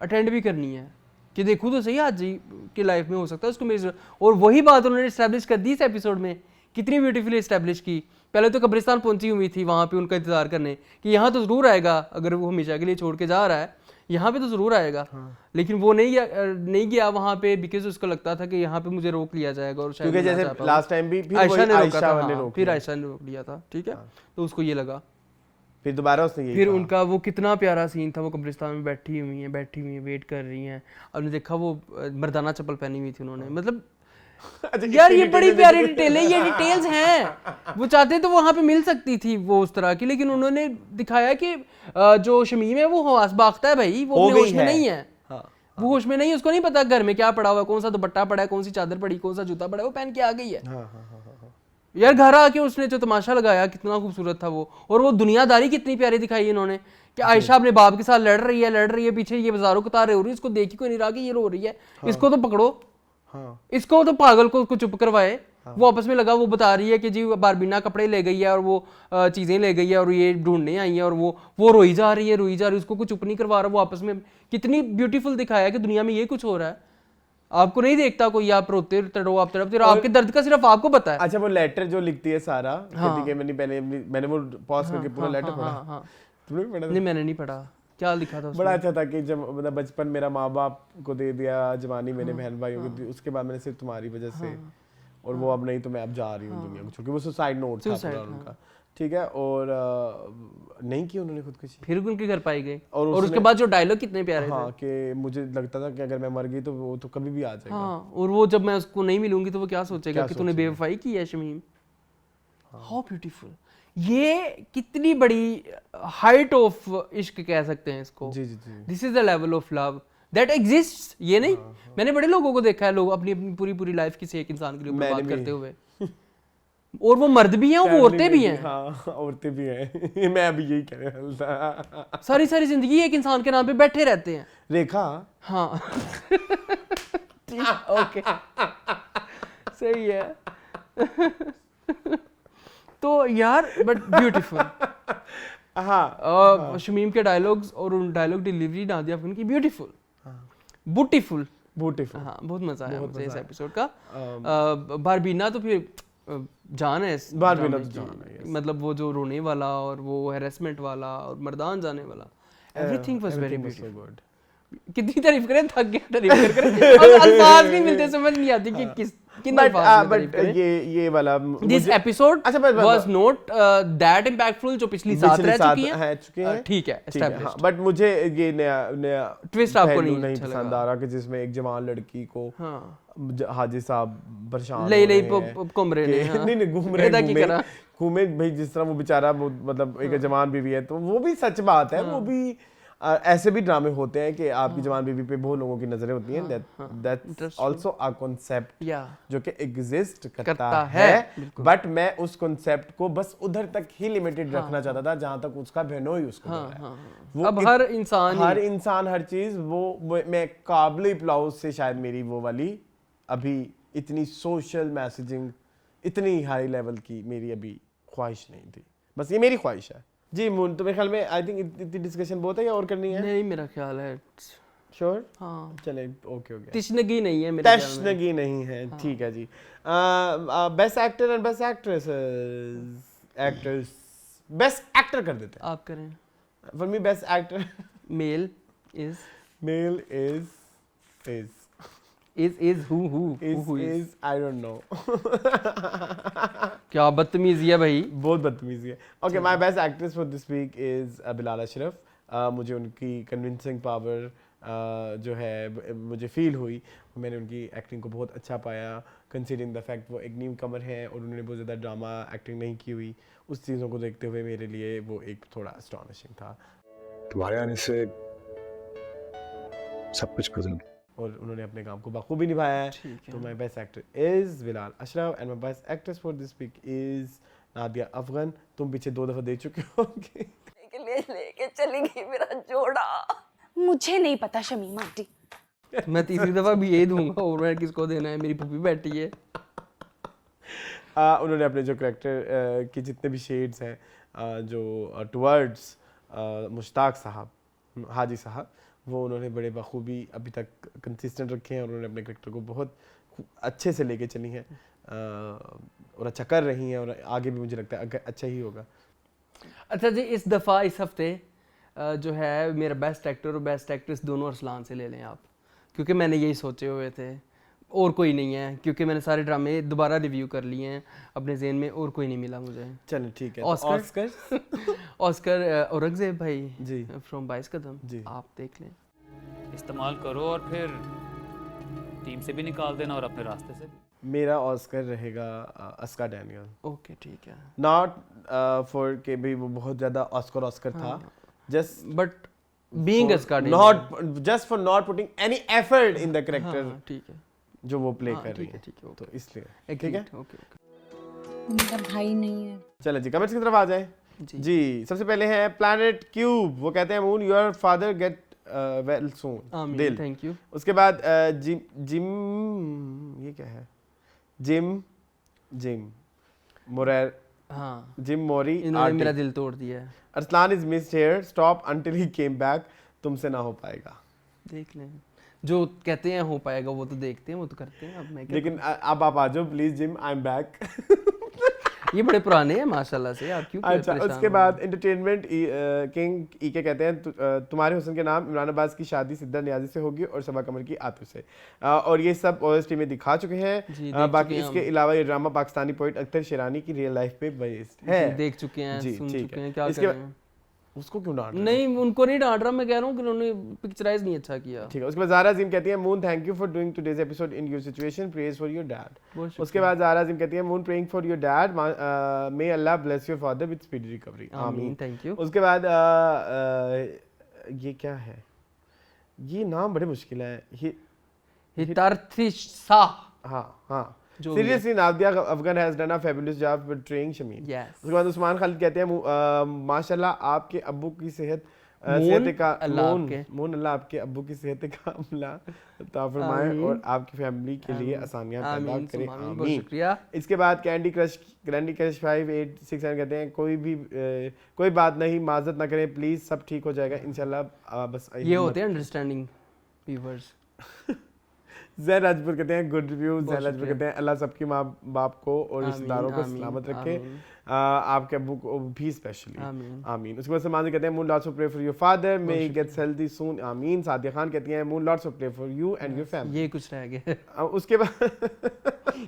अटेंड भी करनी है कि देखूँ तो सही आज जी की लाइफ में हो सकता है उसको मेरे। और वही बात उन्होंने इस्टेब्लिश कर दी इस एपिसोड में, कितनी ब्यूटीफुली इस्टेब्लिश की। पहले तो कब्रिस्तान पहुंची हुई थी वहाँ पे उनका इंतजार करने कि यहाँ तो ज़रूर आएगा, अगर वो हमेशा के लिए छोड़ के जा रहा है यहाँ पे तो ज़रूर आएगा। लेकिन वो नहीं गया वहाँ पे, बिकॉज उसको लगता था कि यहाँ पे मुझे रोक लिया जाएगा। और शायद क्योंकि मैं ना जैसे जा पाऊँ। लास्ट टाइम भी फिर आयशा वही ने रोका आयशा था, ने हाँ, रोक फिर लिया। आयशा ने रोक लिया था, ठीक है। तो उसको ये लगा, फिर दोबारा उसने यही फिर कहा। उनका वो कितना प्यारा सीन था, वो कब्रिस्तान में बैठी हुई है, वेट कर रही हैं। आपने देखा वो मर्दाना चप्पल पहनी हुई थी उन्होंने, मतलब अच्छा, यार इतनी ये बड़ी detail प्यारी देखी। डिटेल है, ये डिटेल्स हैं। वो चाहते तो वहां पे मिल सकती थी वो उस तरह की, लेकिन उन्होंने दिखाया कि जो शमीम है वो हवास बागता है भाई, वो हो अपने गई होश में है। नहीं है। हाँ, वो होश में नहीं है, उसको नहीं पता घर में क्या पड़ा हुआ है, कौन सा दुपट्टा पड़ा है, कौन सी चादर पड़ी, कौन सा जूता पड़ा है, वो पहन के आ गई है। हाँ, हाँ, हाँ, हाँ। यार घर आके उसने जो तमाशा लगाया कितना खूबसूरत था वो, और वो दुनियादारी कितनी प्यारी दिखाई इन्होंने कि आयशा अपने बाप के साथ लड़ रही है, पीछे ये बाजारों कतार हो रही है, इसको देख ही कोई नहीं रहा कि ये रो रही है। इसको तो पकड़ो, हाँ, इसको तो पागल को चुप करवाए। वो आपस में लगा, वो बता रही है कि जी बारबीना कपड़े ले गई है और वो चीजें ले गई है और ये ढूंढने आई है, और वो रोई जा रही है, उसको कुछ चुप नहीं करवा रहा। वो आपस में कितनी ब्यूटीफुल दिखाया कि दुनिया में ये कुछ हो रहा है, आपको नहीं देखता कोई, आप रोते तड़ो, आप तड़पते रहो, आपके दर्द का सिर्फ आपको पता है। अच्छा वो लेटर जो लिखती है सारा, कहती है मैंने वो पॉज करके पूरा लेटर पढ़ा। तुमने भी पढ़ा था? नहीं मैंने नहीं पढ़ा, क्या लिखा था उसमें? बड़ा अच्छा था कि जब मतलब बचपन मेरा माँ बाप को दे दिया, जवानी मैंने बहन भाइयों को दी, उसके बाद मैंने सिर्फ तुम्हारी वजह से, और वो अब नहीं तो मैं अब जा रही हूँ दुनिया को छोड़ के। वो सुसाइड नोट था पूरा उनका, ठीक है। और नहीं की उन्होंने खुदकुशी, फिर उनके घर पाई गई। और और उसके बाद जो डायलॉग कितने प्यारे थे। हाँ, कि मुझे लगता था कि अगर मैं मर गई तो वो तो कभी भी आ जाएगा। हाँ, और वो जब मैं उसको नहीं मिलूंगी तो वो क्या सोचेगा कि तूने बेवफाई की है शमीम। हाउ ब्यूटीफुल, ये कितनी बड़ी हाइट ऑफ इश्क कह सकते हैं इसको। जी जी जी। This is the level of love that exists. ये नहीं, मैंने बड़े लोगों को देखा है, लोग अपनी अपनी पूरी पूरी लाइफ किसी एक इंसान के लिए मैंने बर्बाद भी। करते हुए, और वो मर्द भी हैं और वो औरतें भी हैं। हाँ, औरतें भी हैं। मैं अभी यही कह रहा था। सारी सारी जिंदगी एक इंसान के नाम पे बैठे रहते हैं। रेखा, हाँ ओके सही है। तो यार बट ब्यूटीफुल। हाँ, शमीम के डायलॉग्स और उन डायलॉग डिलीवरी नादिया अफगान की ब्यूटीफुल, ब्यूटीफुल। ब्यूटीफुल। हाँ बहुत मजा आया बहुत मुझे इस मजा आया। एपिसोड का। बारबीना तो फिर जान है इस बारबीना ड्रामे तो जान की। है, yes. मतलब वो जो रोने वाला और वो हैरेसमेंट वाला और मर्दान जाने वाला, everything was very Everything was so beautiful. good. कितनी तारीफ करें, थक गया तारीफ कर अब अल्फाज नहीं मिलते, समझ नहीं आती कि किस किन अल्फाज में तारीफ करें। ये वाला दिस एपिसोड अच्छा, बस वाज नॉट दैट इंपैक्टफुल जो पिछली 7 रह चुकी हैं। ठीक है, established। बट मुझे ये नया Twist आपको पहलू नहीं अच्छा पसंद लगा। आ रहा कि जिसमें एक जवान लड़की को हाँ हाजी साहब परेशान ले हो ले रहे हैं घूम रहे कि- हैं, हाँ। नहीं घूम रहे एदा की घूमे करा। घूमे भाई, जिस तरह वो बेचारा वो मतलब एक जवान बीवी है, तो वो भी सच बात है। वो भी ऐसे भी ड्रामे होते हैं कि आपकी जवान बीवी पे बहुत लोगों की नजरें होती हैं। दैट्स आल्सो अ कॉन्सेप्ट या जो कि एग्जिस्ट करता करता है, है, बट मैं उस कॉन्सेप्ट को बस उधर तक ही लिमिटेड रखना चाहता था जहां तक उसका बहनोई उसको दे रहा है। वो अब हर इंसान हर इंसान हर चीज वो मैं काबिल अप्लॉज से शायद मेरी वो वाली अभी इतनी सोशल मैसेजिंग इतनी हाई लेवल की मेरी अभी ख्वाहिश नहीं थी। बस ये मेरी ख्वाहिश है। जी मून, तो मेरे ख्याल में आई थिंक इतनी डिस्कशन बहुत है या और करनी है? नहीं, मेरा ख्याल है श्योर, हाँ चले ओके ओके। तिश्नगी नहीं है मेरे ख्याल में। तशनगी नहीं है, ठीक है जी। Best actor and best actress, best actor कर देते हैं। आप करें। For me best actor male is male is who is is I don't know. क्या बदतमीजी है भाई। बहुत बदतमीजी है। Okay, my best actress for this week is Bilal Ashraf. मुझे उनकी कन्विंसिंग पावर जो है मुझे फील हुई। मैंने उनकी एक्टिंग को बहुत अच्छा पाया, कंसीडरिंग द फैक्ट वो एक न्यू कमर है और उन्होंने बहुत ज़्यादा ड्रामा एक्टिंग नहीं की हुई। उस चीज़ों को देखते हुए मेरे लिए वो एक थोड़ा अस्टॉनिशिंग था। तुम्हारे आने से सब कुछ बदल गया। और उन्होंने अपने काम को बखूबी निभाया है। ठीक है। तो my best actor is Bilal Ashraf and my best actress for this week is Nadia Afghan. तुम पीछे 2 दफा दे चुके हो। लेके चली गई मेरा जोड़ा। मुझे नहीं पता शमीमा आंटी। मैं तीसरी दफा भी यही दूंगा, और मैं किसको देना है, मेरी पुप्पी बैठी है। उन्होंने अपने जो करेक्टर के जितने भी शेड्स हैं जो टुवर्ड्स मुश्ताक साहब हाजी साहब, वो उन्होंने बड़े बखूबी अभी तक कंसिस्टेंट रखे हैं और उन्होंने अपने करेक्टर को बहुत अच्छे से लेके चली हैं और अच्छा कर रही हैं और आगे भी मुझे लगता है अच्छा ही होगा। अच्छा जी, इस दफ़ा इस हफ्ते जो है मेरा बेस्ट एक्टर और बेस्ट एक्ट्रेस दोनों अरसलान से ले लें आप, क्योंकि मैंने यही सोचे हुए थे, और कोई नहीं है, क्योंकि मैंने सारे ड्रामे दोबारा रिव्यू कर लिए हैं अपने ज़हन में, और कोई नहीं मिला मुझे। चलो ठीक है। ऑस्कर ऑस्कर औरंगजेब भाई जी फ्रॉम 22 कदम जी, आप देख लें, इस्तेमाल करो और फिर टीम से भी निकाल देना और अपने रास्ते से भी। मेरा ऑस्कर रहेगा अस्का डैनियल। ओके ठीक है। नॉट फॉर के भी वो बहुत ज़्यादा ऑस्कर था, just but being Aska not just for not putting any effort in the character ठीक है, जो वो प्ले हाँ, कर रही ठीक है, है, ठीक है, तो ओके। इसलिए ठीक है। ओके मेरा भाई नहीं है। चलो जी, कमेंट्स की तरफ आ जाए जी। सबसे पहले है प्लैनेट क्यूब, वो कहते हैं Moon your father get well soon, दिल। Thank you. उसके बाद जिम ये क्या है, जिम मोरेर, हाँ, जिम मोरी इन्होंने मेरा दिल तोड़ दिया है। Arsalan is missed here, stop until he came back, तुमसे ना हो पाएगा। देख लें, जो कहते हैं हो पाएगा वो तो देखते हैं, वो तो करते हैं। अब मैं क्या लेकिन अब आप आ जाओ please gym, I am back. ये बड़े पुराने हैं माशाल्लाह से, आप क्यों अच्छा, परेशान उसके हो? बाद एंटरटेनमेंट किंग के कहते हैं तुम्हारे हुस्न के नाम इमरान अब्बास की शादी सिद्दत नियाज़ी से होगी और सबा कमर की आतिफ से, और ये सब ओएसटी में दिखा चुके जी, हैं। देख बाकी चुके हैं इसके हम। अलावा ये ड्रामा पाकिस्तानी पोइट अख्तर शेरानी की रियल लाइफ पे बेस्ड है। जी, देख चुके हैं, जी, सुन ठीक चुके है। हैं, क्या इसके करें। उसको क्यों डांट रहे हो? नहीं उनको नहीं डांट रहा, मैं कह रहा हूँ कि उन्होंने पिक्चराइज नहीं अच्छा किया। ठीक है। उसके बाद ज़ारा अजीम कहती है Moon thank you for doing today's episode in your situation, praise for your dad. उसके बाद ज़ारा अजीम कहती है Moon praying for your dad, may Allah bless your father with speedy recovery, आमीन। Thank you. उसके बाद ये क्या है, ये नाम बड़े मुश्किल है। हितार्थिशा। हाँ seriously Nadia Afghan has done a fabulous job portraying Shamim. उसके बाद उस्मान खालिद कहते हैं माशाल्लाह आपके अब्बू की सेहत का मून अल्लाह आपके अब्बू की सेहत का अमला अता फरमाए और आपकी फैमिली के लिए आसानियां पैदा करे, आमीन। शुक्रिया। इसके बाद कैंडी क्रश 5867 कहते हैं कोई बात नहीं, माजरत ना करें प्लीज, सब ठीक हो जाएगा इंशाल्लाह। बस ये होते हैं अंडरस्टैंडिंग व्यूअर्स। जैन राजपुर कहते हैं गुड रिव्यू। जैन राजपुर कहते हैं अल्लाह सबकी माँ बाप को और रिश्तेदारों को सलामत रखे, आपके अब्बू को भी स्पेशली, आमीन। उसके बाद सलमान कहते हैं Moon lots of pray for your father, may he gets healthy soon, आमीन। सादिया खान कहती हैं Moon lots of pray for you and your family. ये कुछ रह गया। उसके बाद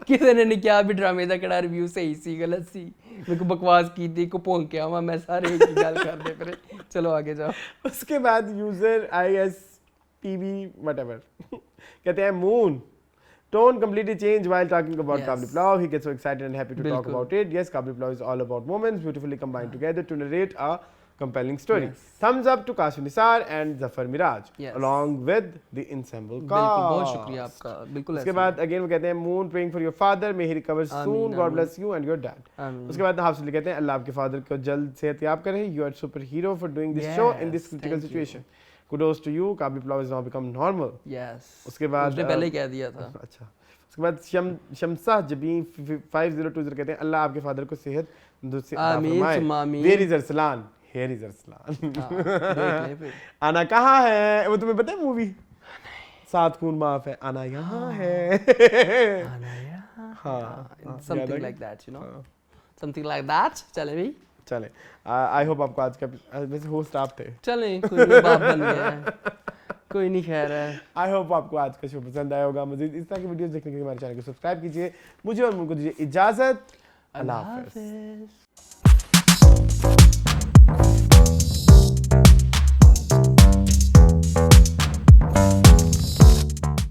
किसी ने नहीं क्या भी ड्रामे दा कड़ा रिव्यू सही सी गलत सी, मेरे को बकवास की थी को भौंक के आवा मैं सारे एक ही गल कर दे फिर। चलो आगे जाओ। उसके बाद यूजर ISPB व्हाटएवर कहते हैं moon tone completely changed while talking about Kabli Pulao. He gets so excited and happy to talk about it. Yes, Kabli Pulao is all about moments beautifully combined together to narrate a compelling story. Thumbs up to Kashif Nisar and Zafar Miraj along with the ensemble cast. बहुत शुक्रिया आपका। बिल्कुल। उसके बाद again वो कहते हैं moon praying for your father, may he recover soon, God bless you and your dad. उसके बाद हाफिज कहते हैं अल्लाह आपके फादर को जल्द सेहतयाब करें, you are superhero for doing this show in this critical situation. Kudos to you. Kabli Pulao has now become normal. Yes. उसके बाद उसने पहले कह दिया था। अच्छा। उसके बाद शमसा जबी 5020 कहते हैं अल्लाह आपके फादर को सेहत से फरमाए। Where is Arslan? Here is Arslan. आना कहाँ है? वो तुम्हें पता है मूवी? सात खून माफ है, आना यहाँ है। आना यहाँ। हाँ। Something like that, you know. Something like that. चले भी। चले। आई होप आपको आज का वैसे होस्ट आप थे। चले कोई नहीं, बाप बन गया कोई नहीं, खैर है। आई होप आपको आज का शो पसंद आया होगा। मज़ीद इस तरह की वीडियोस देखने के लिए हमारे चैनल को सब्सक्राइब कीजिए। मुझे और मुझको दीजिए इजाज़त। अल्लाह हाफ़िज़।